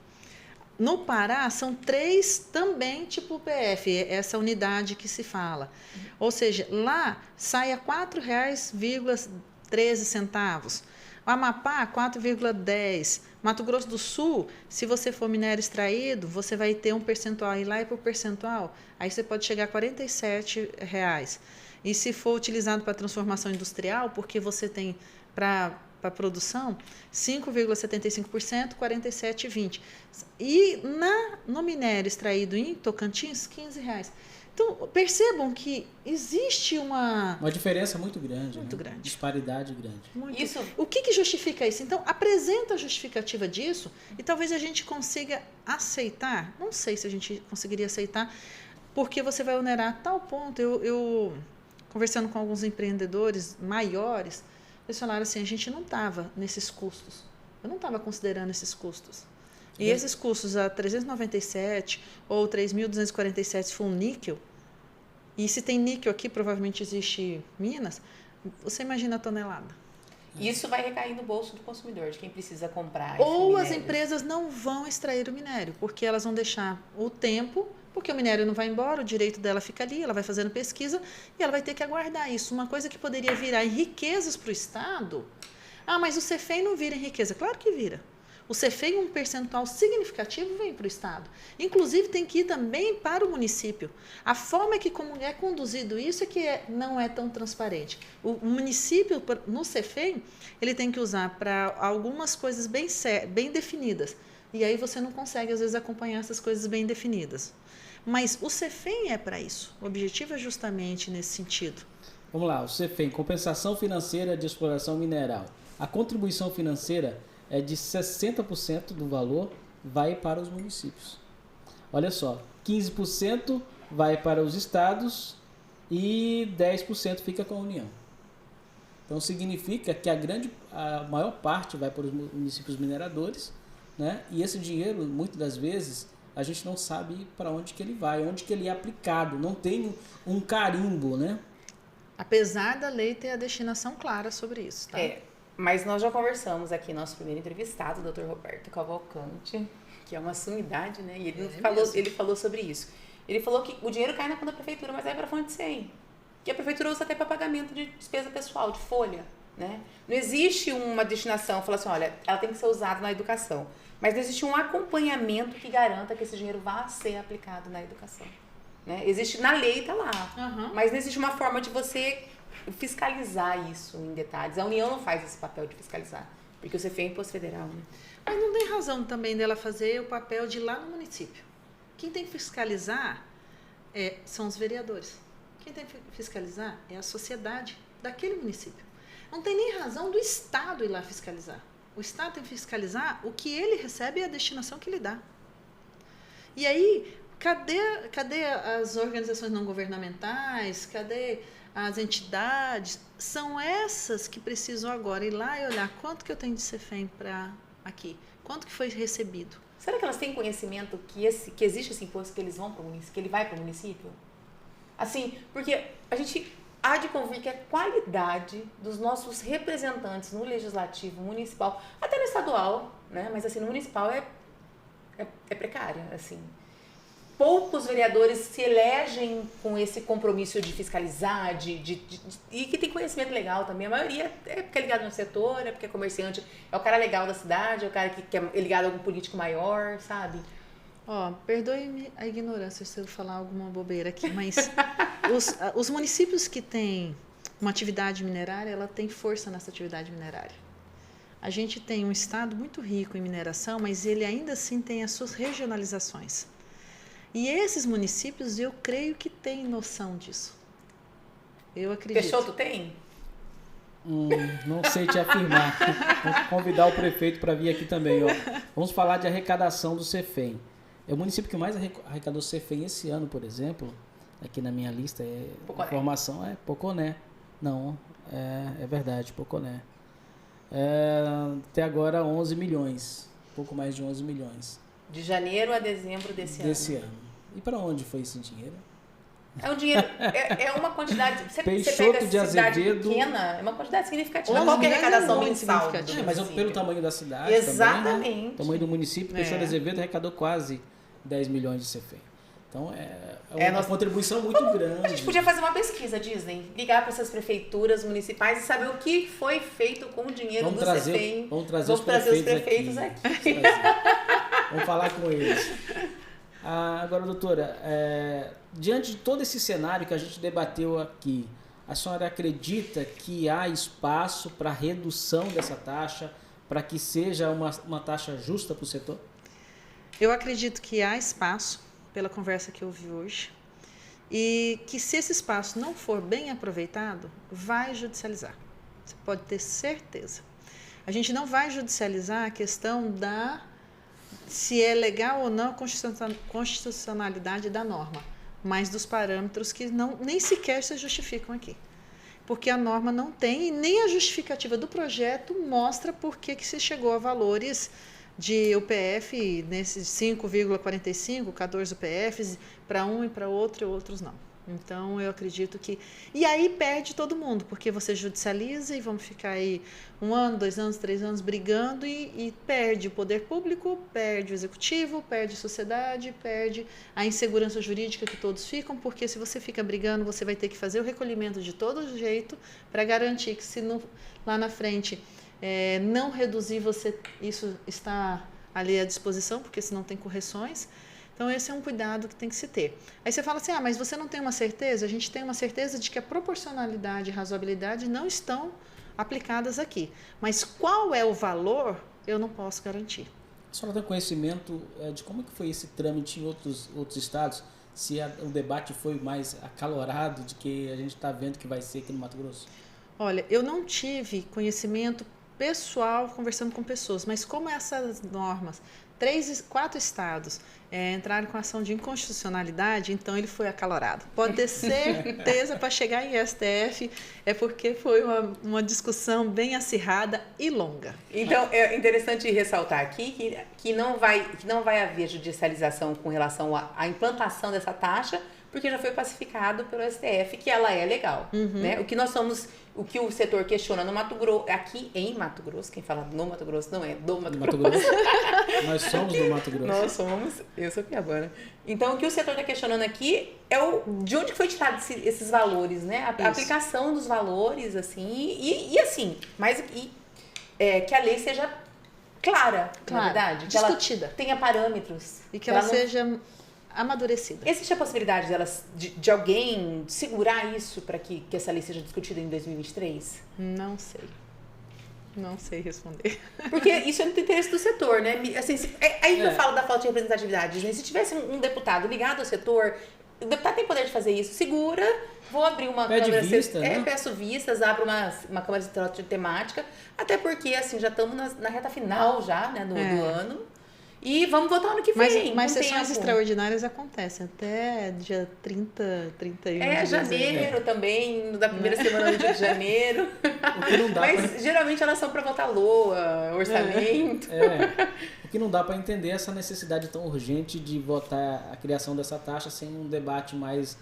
No Pará, são 3 também tipo UPF, essa unidade que se fala. Ou seja, lá sai a R$ 4,13. O Amapá, 4,10. Mato Grosso do Sul, se você for minério extraído, você vai ter um percentual. E lá é por percentual, aí você pode chegar a R$ 47. E se for utilizado para transformação industrial, porque você tem para produção 5,75%, 47,20%. E no minério extraído em Tocantins, R$15. Então, percebam que existe uma diferença muito grande. Muito né? grande. Disparidade grande. Isso. O que justifica isso? Então, apresenta a justificativa disso e talvez a gente consiga aceitar. Não sei se a gente conseguiria aceitar, porque você vai onerar a tal ponto. Eu conversando com alguns empreendedores maiores, eles falaram assim, a gente não estava nesses custos. Eu não estava considerando esses custos. E esses custos a 397 ou 3.247 se for um níquel, e se tem níquel aqui, provavelmente existe Minas, você imagina a tonelada. Isso vai recair no bolso do consumidor, de quem precisa comprar. Ou as empresas não vão extrair o minério, porque elas vão deixar o tempo, porque o minério não vai embora, o direito dela fica ali, ela vai fazendo pesquisa e ela vai ter que aguardar isso. Uma coisa que poderia virar em riquezas para o Estado. Ah, mas o CEFEM não vira em riqueza. Claro que vira. O CEFEM, um percentual significativo, vem para o Estado. Inclusive, tem que ir também para o município. A forma que como é conduzido isso é que não é tão transparente. O município, no CEFEM, ele tem que usar para algumas coisas bem definidas. E aí você não consegue, às vezes, acompanhar essas coisas bem definidas. Mas o CEFEM é para isso. O objetivo é justamente nesse sentido. Vamos lá, o CEFEM, Compensação Financeira de Exploração Mineral. A contribuição financeira é de 60% do valor vai para os municípios. Olha só, 15% vai para os estados e 10% fica com a União. Então significa que a maior parte vai para os municípios mineradores, né? E esse dinheiro, muitas das vezes, a gente não sabe para onde que ele vai, onde que ele é aplicado, não tem um carimbo, né? Apesar da lei ter a destinação clara sobre isso, tá? Mas nós já conversamos aqui, nosso primeiro entrevistado, o Dr. Roberto Cavalcante, que é uma sumidade, né? E ele falou sobre isso. Ele falou que o dinheiro cai na conta da prefeitura, mas vai para a fonte 100. Que a prefeitura usa até para pagamento de despesa pessoal, de folha, né? Não existe uma destinação, fala assim, olha, ela tem que ser usada na educação. Mas não existe um acompanhamento que garanta que esse dinheiro vá ser aplicado na educação. Né? Existe na lei, está lá. Uhum. Mas não existe uma forma de você fiscalizar isso em detalhes. A União não faz esse papel de fiscalizar, porque o CEFEM é imposto federal, né? Mas não tem razão também dela fazer o papel de ir lá no município. Quem tem que fiscalizar são os vereadores. Quem tem que fiscalizar é a sociedade daquele município. Não tem nem razão do Estado ir lá fiscalizar. O Estado tem que fiscalizar o que ele recebe e a destinação que ele dá. E aí, cadê as organizações não governamentais? Cadê as entidades? São essas que precisam agora ir lá e olhar quanto que eu tenho de CEFEM para aqui, quanto que foi recebido. Será que elas têm conhecimento que existe esse imposto, que eles vão para o município, que ele vai para o município? Assim, porque a gente há de convir que a qualidade dos nossos representantes no legislativo municipal, até no estadual, né? Mas assim, no municipal é precária, assim. Poucos vereadores se elegem com esse compromisso de fiscalizar, e que tem conhecimento legal também. A maioria é porque é ligado no setor, é porque é comerciante, é o cara legal da cidade, é o cara que é ligado a algum político maior, sabe? Perdoe-me a ignorância se eu falar alguma bobeira aqui, mas os municípios que têm uma atividade minerária, ela tem força nessa atividade minerária. A gente tem um estado muito rico em mineração, mas ele ainda assim tem as suas regionalizações. E esses municípios, eu creio que têm noção disso. Eu acredito. Peixoto tem? Não sei te afirmar. Vou convidar o prefeito para vir aqui também. Vamos falar de arrecadação do CEFEM. É o município que mais arrecadou CEFEM esse ano, por exemplo. Aqui na minha lista, a informação é Poconé. Não, é verdade, Poconé. Até agora 11 milhões. Pouco mais de 11 milhões. De janeiro a dezembro desse ano. E para onde foi esse dinheiro? É um dinheiro, é uma quantidade. Você Peixoto pega de a cidade Azevedo, pequena, é uma quantidade significativa. Qual Qualquer arrecadação muito mensal. significativa. mas pelo tamanho da cidade. Exatamente. Também, né? O tamanho do município, Peixoto de Azevedo arrecadou quase 10 milhões de CEFEM. Então é uma contribuição muito grande. A gente podia fazer uma pesquisa, Disney, ligar para essas prefeituras municipais e saber o que foi feito com o dinheiro do CEFEM. Vamos trazer os prefeitos aqui. Vamos falar com eles. Agora, doutora, diante de todo esse cenário que a gente debateu aqui, a senhora acredita que há espaço para redução dessa taxa, para que seja uma taxa justa para o setor? Eu acredito que há espaço, pela conversa que eu vi hoje, e que se esse espaço não for bem aproveitado, vai judicializar. Você pode ter certeza. A gente não vai judicializar a questão se é legal ou não a constitucionalidade da norma, mas dos parâmetros que nem sequer se justificam aqui. Porque a norma não tem e nem a justificativa do projeto mostra por que se chegou a valores de UPF nesses 5,45, 14 UPFs, para um e para outro e outros não. Então, eu acredito que... E aí perde todo mundo, porque você judicializa e vamos ficar aí 1 ano, 2 anos, 3 anos brigando e perde o poder público, perde o executivo, perde a sociedade, perde a insegurança jurídica que todos ficam, porque se você fica brigando, você vai ter que fazer o recolhimento de todo jeito para garantir que se lá na frente não reduzir, isso está ali à disposição, porque senão tem correções. Então, esse é um cuidado que tem que se ter. Aí você fala assim, mas você não tem uma certeza? A gente tem uma certeza de que a proporcionalidade e razoabilidade não estão aplicadas aqui. Mas qual é o valor, eu não posso garantir. A senhora tem conhecimento de como que foi esse trâmite em outros estados? Se o debate foi mais acalorado de que a gente está vendo que vai ser aqui no Mato Grosso? Olha, eu não tive conhecimento pessoal conversando com pessoas, mas como essas normas, 4 estados entraram com ação de inconstitucionalidade, então ele foi acalorado. Pode ter certeza, para chegar em STF, é porque foi uma discussão bem acirrada e longa. Então, é interessante ressaltar aqui que não vai haver judicialização com relação à implantação dessa taxa, porque já foi pacificado pelo STF que ela é legal. Né? O que o setor questiona no Mato Grosso, aqui em Mato Grosso, quem fala no Mato Grosso não é do Mato Grosso. Nós somos do Mato Grosso. Nós somos, eu sou piabana. Então, o que o setor está questionando aqui é de onde foi tirado esses valores, né? A aplicação dos valores, assim, e assim, que a lei seja clara, na verdade. Discutida. Que ela tenha parâmetros. E que ela seja amadurecida. Existe a possibilidade de alguém segurar isso para que essa lei seja discutida em 2023? Não sei. Não sei responder. Porque isso é do interesse do setor, né? Assim, aí eu falo da falta de representatividade. Né? Se tivesse um deputado ligado ao setor, o deputado tem poder de fazer isso. Segura, vou abrir uma câmera... né? Peço vistas, abro uma câmara de temática, até porque, assim, já estamos na reta final já, né, do ano. E vamos votar ano que vem. Mas sessões extraordinárias acontecem até dia 30, 31 de janeiro também, da primeira semana do dia de janeiro. O que não dá geralmente elas são para votar LOA, orçamento. O que não dá para entender essa necessidade tão urgente de votar a criação dessa taxa sem um debate mais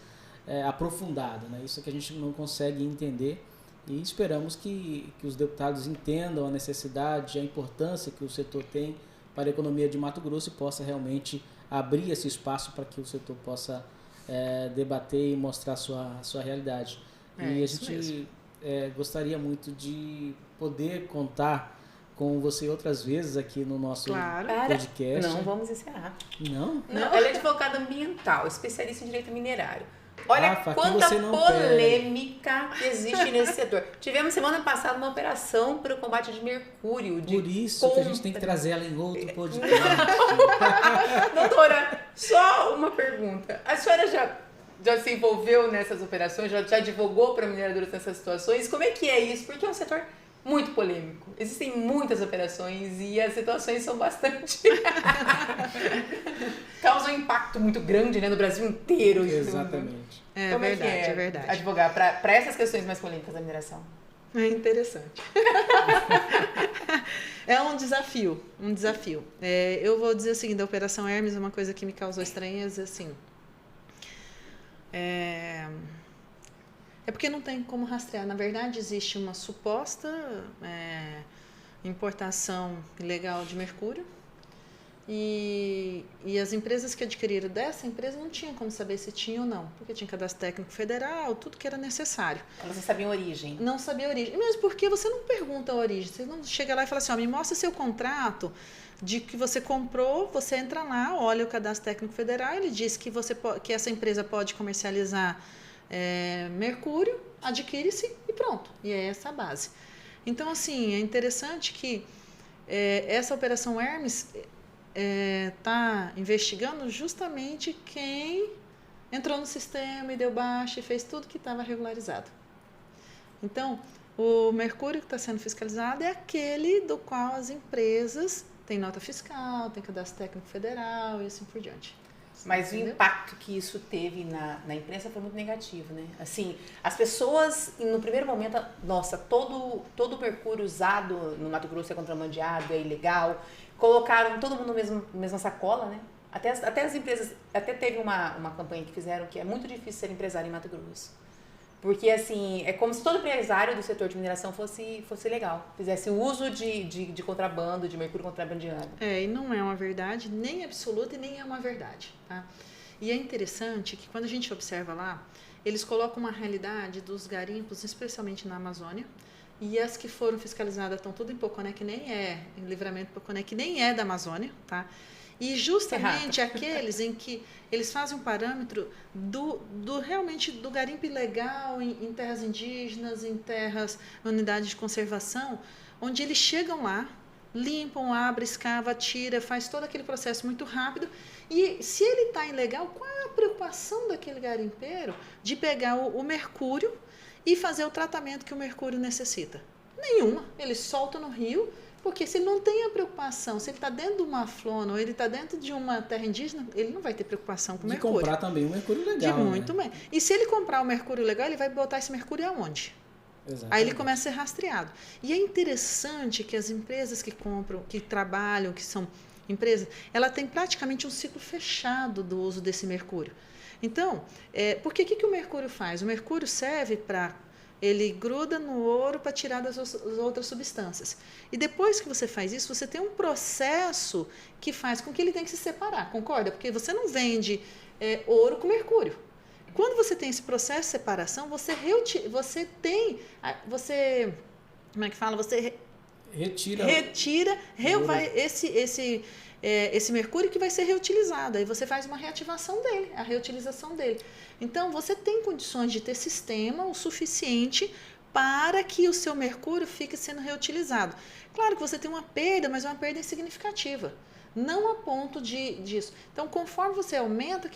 aprofundado. Né? Isso que a gente não consegue entender. E esperamos que os deputados entendam a necessidade, a importância que o setor tem para a economia de Mato Grosso e possa realmente abrir esse espaço para que o setor possa debater e mostrar a sua realidade. E a gente gostaria muito de poder contar com você outras vezes aqui no nosso podcast. Não vamos encerrar. Não? Não, ela é advogada ambiental, especialista em direito minerário. Olha Rafa, quanta polêmica existe nesse setor. Tivemos semana passada uma operação para o combate de mercúrio. Por isso que a gente tem que trazer ela em outro podcast. Doutora, só uma pergunta. A senhora já se envolveu nessas operações? Já advogou para mineradoras nessas situações? Como é que é isso? Porque é um setor muito polêmico. Existem muitas operações e as situações são bastante... causam um impacto muito grande, né, no Brasil inteiro. Exatamente. É verdade. Advogar para essas questões mais polêmicas da mineração. É interessante. É um desafio. Eu vou dizer o seguinte, a Operação Hermes é uma coisa que me causou estranheza, assim... É porque não tem como rastrear. Na verdade, existe uma suposta importação ilegal de mercúrio e as empresas que adquiriram dessa empresa não tinham como saber se tinha ou não, porque tinha cadastro técnico federal, tudo que era necessário. Elas não sabiam a origem. Não sabia a origem. Mesmo porque você não pergunta a origem. Você não chega lá e fala assim, me mostra seu contrato de que você comprou, você entra lá, olha o cadastro técnico federal, ele diz que essa empresa pode comercializar mercúrio adquire-se e pronto. E é essa a base. Então, assim, é interessante que essa Operação Hermes está investigando justamente quem entrou no sistema e deu baixa e fez tudo que estava regularizado. Então, o mercúrio que está sendo fiscalizado é aquele do qual as empresas têm nota fiscal, tem cadastro técnico federal e assim por diante. Mas Entendeu? o impacto que isso teve na imprensa foi muito negativo, né? Assim, as pessoas, no primeiro momento, nossa, todo o mercúrio usado no Mato Grosso é contrabandeado, é ilegal, colocaram todo mundo na mesma sacola, né? Até as empresas, até teve uma campanha que fizeram que é muito difícil ser empresário em Mato Grosso. Porque, assim, é como se todo empresário do setor de mineração fosse legal, fizesse o uso de contrabando, de mercúrio contrabandeano. E não é uma verdade nem absoluta e nem é uma verdade, tá? E é interessante que quando a gente observa lá, eles colocam uma realidade dos garimpos, especialmente na Amazônia, e as que foram fiscalizadas estão tudo em Poconé, que nem é, em Livramento Poconé, que nem é da Amazônia, tá? E justamente aqueles em que eles fazem um parâmetro realmente do garimpo ilegal em terras indígenas, em terras, unidades de conservação, onde eles chegam lá, limpam, abrem, escava, tira, faz todo aquele processo muito rápido. E se ele está ilegal, qual é a preocupação daquele garimpeiro de pegar o mercúrio e fazer o tratamento que o mercúrio necessita? Nenhuma. Ele solta no rio. Porque se ele não tem a preocupação, se ele está dentro de uma flona ou ele está dentro de uma terra indígena, ele não vai ter preocupação com o mercúrio. De comprar também o mercúrio legal. Muito bem. E se ele comprar o mercúrio legal, ele vai botar esse mercúrio aonde? Exatamente. Aí ele começa a ser rastreado. E é interessante que as empresas que compram, que trabalham, que são empresas, ela tem praticamente um ciclo fechado do uso desse mercúrio. Então, porque o que o mercúrio faz? O mercúrio serve para... Ele gruda no ouro para tirar das outras substâncias. E depois que você faz isso, você tem um processo que faz com que ele tenha que se separar, concorda? Porque você não vende ouro com mercúrio. Quando você tem esse processo de separação, você como é que fala? Você retira esse mercúrio que vai ser reutilizado. Aí você faz uma reativação dele, a reutilização dele. Então, você tem condições de ter sistema o suficiente para que o seu mercúrio fique sendo reutilizado. Claro que você tem uma perda, mas é uma perda insignificativa. Não a ponto disso. Então, conforme você aumenta,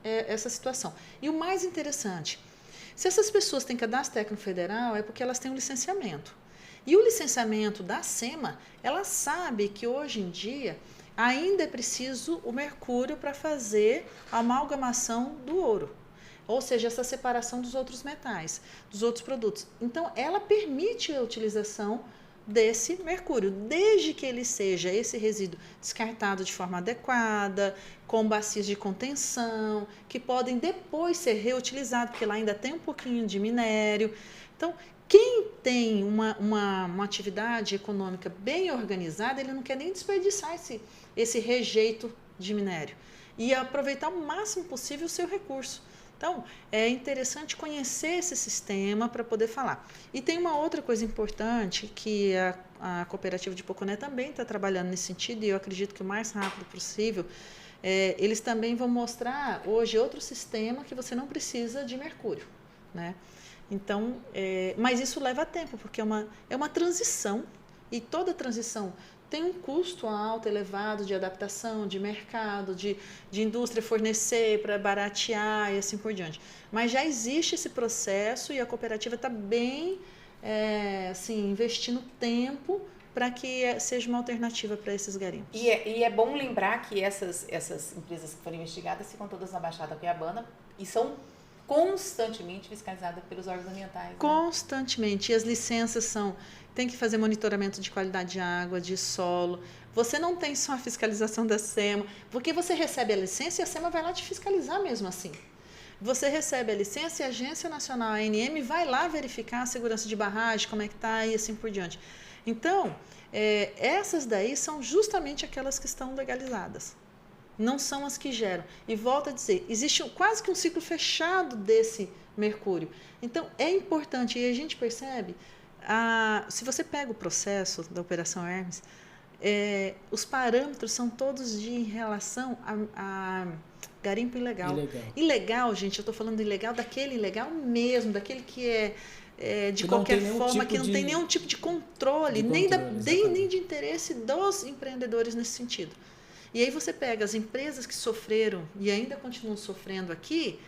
essa situação. E o mais interessante, se essas pessoas têm cadastro técnico federal, é porque elas têm um licenciamento. E o licenciamento da SEMA, ela sabe que hoje em dia ainda é preciso o mercúrio para fazer a amalgamação do ouro. Ou seja, essa separação dos outros metais, dos outros produtos. Então, ela permite a utilização desse mercúrio, desde que ele seja esse resíduo descartado de forma adequada, com bacias de contenção, que podem depois ser reutilizados, porque lá ainda tem um pouquinho de minério. Então, quem tem uma atividade econômica bem organizada, ele não quer nem desperdiçar esse rejeito de minério e aproveitar o máximo possível o seu recurso. Então, é interessante conhecer esse sistema para poder falar. E tem uma outra coisa importante que a cooperativa de Poconé também está trabalhando nesse sentido, e eu acredito que o mais rápido possível, eles também vão mostrar hoje outro sistema que você não precisa de mercúrio, né? Então, mas isso leva tempo, porque é uma transição, e toda transição tem um custo alto, elevado de adaptação, de mercado, de indústria fornecer para baratear e assim por diante. Mas já existe esse processo e a cooperativa está bem investindo tempo para que seja uma alternativa para esses garimpos. E é bom lembrar que essas empresas que foram investigadas ficam todas na Baixada Cuiabana e são constantemente fiscalizadas pelos órgãos ambientais. Né? Constantemente. E as licenças tem que fazer monitoramento de qualidade de água, de solo. Você não tem só a fiscalização da SEMA, porque você recebe a licença e a SEMA vai lá te fiscalizar mesmo assim. Você recebe a licença e a Agência Nacional, a ANM, vai lá verificar a segurança de barragem, como é que está e assim por diante. Então, essas daí são justamente aquelas que estão legalizadas. Não são as que geram. E volto a dizer, existe quase que um ciclo fechado desse mercúrio. Então, é importante, e a gente percebe, se você pega o processo da Operação Hermes, os parâmetros são todos em relação a garimpo ilegal. Ilegal, gente, eu estou falando ilegal daquele ilegal mesmo, daquele que de qualquer forma, que não tem nenhum tipo de controle, nem de interesse dos empreendedores nesse sentido. E aí você pega as empresas que sofreram e ainda continuam sofrendo aqui,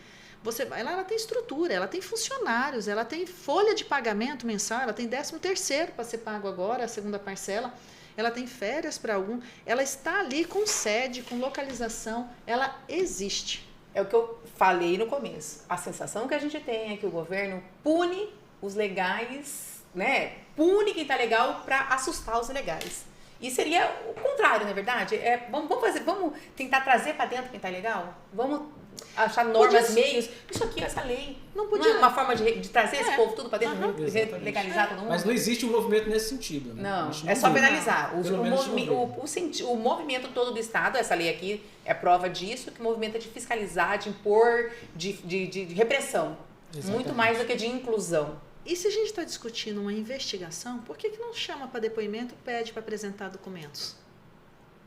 você vai lá, ela tem estrutura, ela tem funcionários, ela tem folha de pagamento mensal, ela tem 13º para ser pago agora, a segunda parcela, ela tem férias para algum, ela está ali com sede, com localização, ela existe. É o que eu falei no começo. A sensação que a gente tem é que o governo pune os legais, né? Pune quem está legal para assustar os ilegais. E seria o contrário, não é verdade? Vamos tentar trazer para dentro quem está legal? Vamos achar normas, meios. Isso aqui, essa lei. Não podia. Não é uma forma de trazer esse povo tudo para dentro, legalizar todo mundo? Mas não existe um movimento nesse sentido. Né? Não, é só penalizar. O movimento todo do Estado, essa lei aqui é prova disso, que o movimento é de fiscalizar, de impor, de repressão. Exatamente. Muito mais do que de inclusão. E se a gente está discutindo uma investigação, por que não chama para depoimento e pede para apresentar documentos?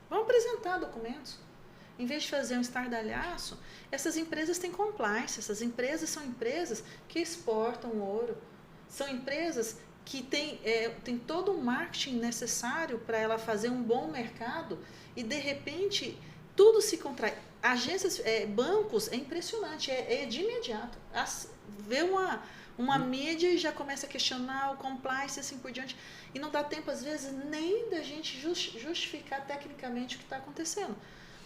Vamos apresentar documentos. Em vez de fazer um estardalhaço, essas empresas têm compliance, essas empresas são empresas que exportam ouro, são empresas que têm todo o marketing necessário para ela fazer um bom mercado e, de repente, tudo se contrai. Agências, bancos, é impressionante, é de imediato. Vê uma mídia e já começa a questionar o compliance e assim por diante. E não dá tempo, às vezes, nem da gente justificar tecnicamente o que está acontecendo.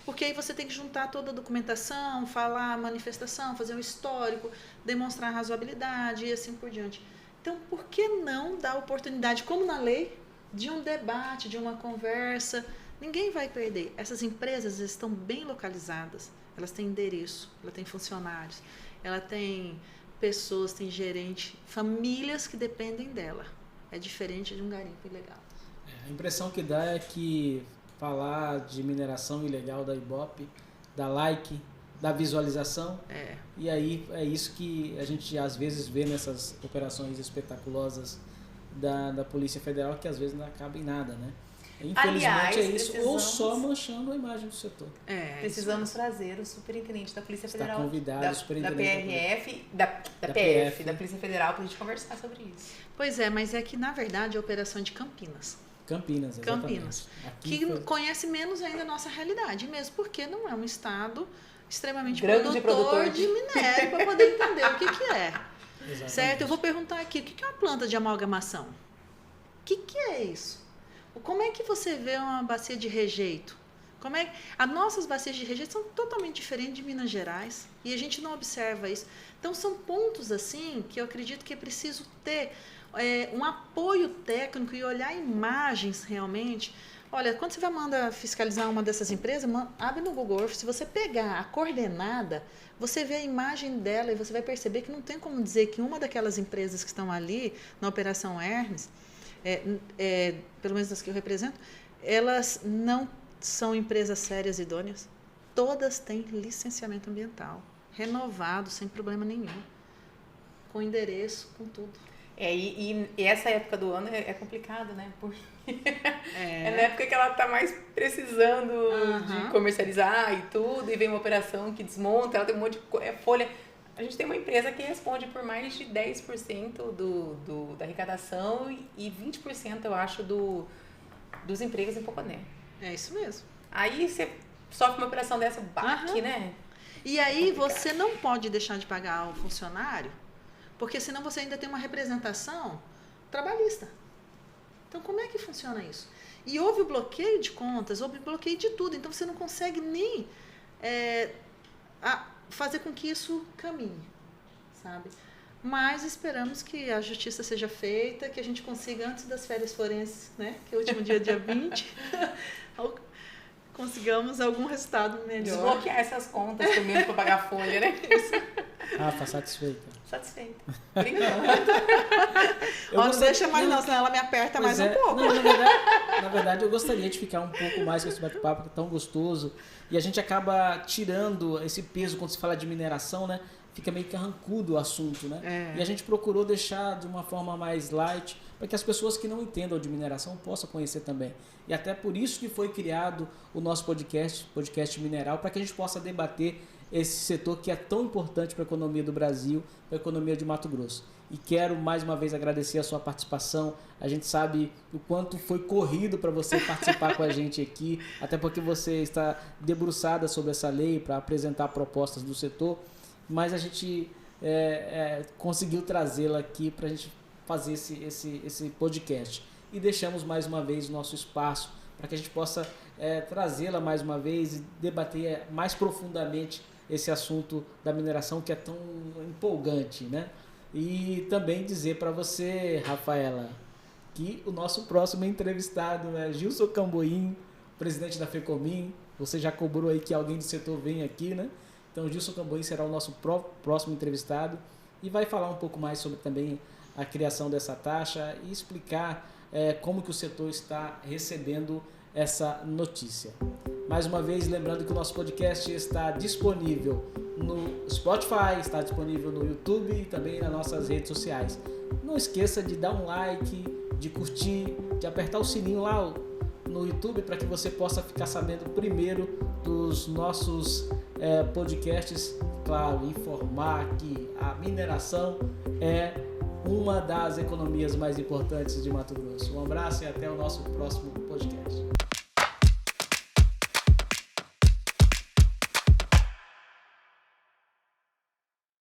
Porque aí você tem que juntar toda a documentação, falar a manifestação, fazer um histórico, demonstrar razoabilidade e assim por diante. Então, por que não dar oportunidade, como na lei, de um debate, de uma conversa? Ninguém vai perder. Essas empresas estão bem localizadas. Elas têm endereço, elas têm funcionários, ela tem pessoas, tem gerente, famílias que dependem dela. É diferente de um garimpo ilegal. A impressão que dá é que falar de mineração ilegal da Ibope, dá like, dá visualização. E aí é isso que a gente às vezes vê nessas operações espetaculosas da Polícia Federal, que às vezes não acaba em nada, né? Infelizmente, aliás, é isso, ou só manchando a imagem do setor. Precisamos trazer o superintendente da Polícia Federal, está convidado, da o superintendente PRF, da PF, da Polícia Federal, para a gente conversar sobre isso. Pois é, mas é que, na verdade, a operação de Campinas. Exatamente. Que conhece menos ainda a nossa realidade, mesmo porque não é um estado extremamente grande produtor de minério para poder entender o que é. Exatamente. Certo? Eu vou perguntar aqui, o que é uma planta de amalgamação? O que é isso? Como é que você vê uma bacia de rejeito? As nossas bacias de rejeito são totalmente diferentes de Minas Gerais e a gente não observa isso. Então, são pontos assim que eu acredito que é preciso ter um apoio técnico e olhar imagens realmente. Olha, quando você vai mandar fiscalizar uma dessas empresas, abre no Google Earth, se você pegar a coordenada, você vê a imagem dela e você vai perceber que não tem como dizer que uma daquelas empresas que estão ali na Operação Hermes, pelo menos das que eu represento, elas não são empresas sérias e idôneas. Todas têm licenciamento ambiental, renovado, sem problema nenhum, com endereço, com tudo. E essa época do ano é complicado, né? Porque é na época que ela está mais precisando de comercializar e tudo, e vem uma operação que desmonta, ela tem um monte de folha. A gente tem uma empresa que responde por mais de 10% da arrecadação e 20%, eu acho, dos empregos em Poconé. É isso mesmo. Aí você sofre uma operação dessa, baque, né? E aí você não pode deixar de pagar ao funcionário, porque senão você ainda tem uma representação trabalhista. Então, como é que funciona isso? E houve o bloqueio de contas, houve o bloqueio de tudo. Então, você não consegue nem fazer com que isso caminhe, sabe? Mas esperamos que a justiça seja feita, que a gente consiga, antes das férias forenses, né? Que é o último dia 20, consigamos algum resultado melhor. Desbloquear essas contas primeiro para pagar a folha, né? Tá satisfeita. Satisfeita. Obrigada. Não deixa mais não, senão ela me aperta mais um pouco. Não, na verdade, eu gostaria de ficar um pouco mais com esse bate-papo tão gostoso. E a gente acaba tirando esse peso quando se fala de mineração, né? fica meio carrancudo o assunto, né? E a gente procurou deixar de uma forma mais light, para que as pessoas que não entendam de mineração possam conhecer também. E até por isso que foi criado o nosso podcast Mineral, para que a gente possa debater esse setor que é tão importante para a economia do Brasil, para a economia de Mato Grosso. E quero mais uma vez agradecer a sua participação. A gente sabe o quanto foi corrido para você participar com a gente aqui, até porque você está debruçada sobre essa lei para apresentar propostas do setor, mas a gente conseguiu trazê-la aqui para a gente fazer esse podcast. E deixamos mais uma vez o nosso espaço para que a gente possa trazê-la mais uma vez e debater mais profundamente esse assunto da mineração que é tão empolgante, né? E também dizer para você, Rafaela, que o nosso próximo entrevistado é Gilson Camboim, presidente da FECOMIN. Você já cobrou aí que alguém do setor venha aqui, né? Então, Gilson Camboim será o nosso próximo entrevistado e vai falar um pouco mais sobre também a criação dessa taxa e explicar como que o setor está recebendo essa notícia. Mais uma vez, lembrando que o nosso podcast está disponível no Spotify, está disponível no YouTube e também nas nossas redes sociais. Não esqueça de dar um like, de curtir, de apertar o sininho lá no YouTube para que você possa ficar sabendo primeiro dos nossos podcasts. Claro, informar que a mineração é uma das economias mais importantes de Mato Grosso. Um abraço e até o nosso próximo podcast.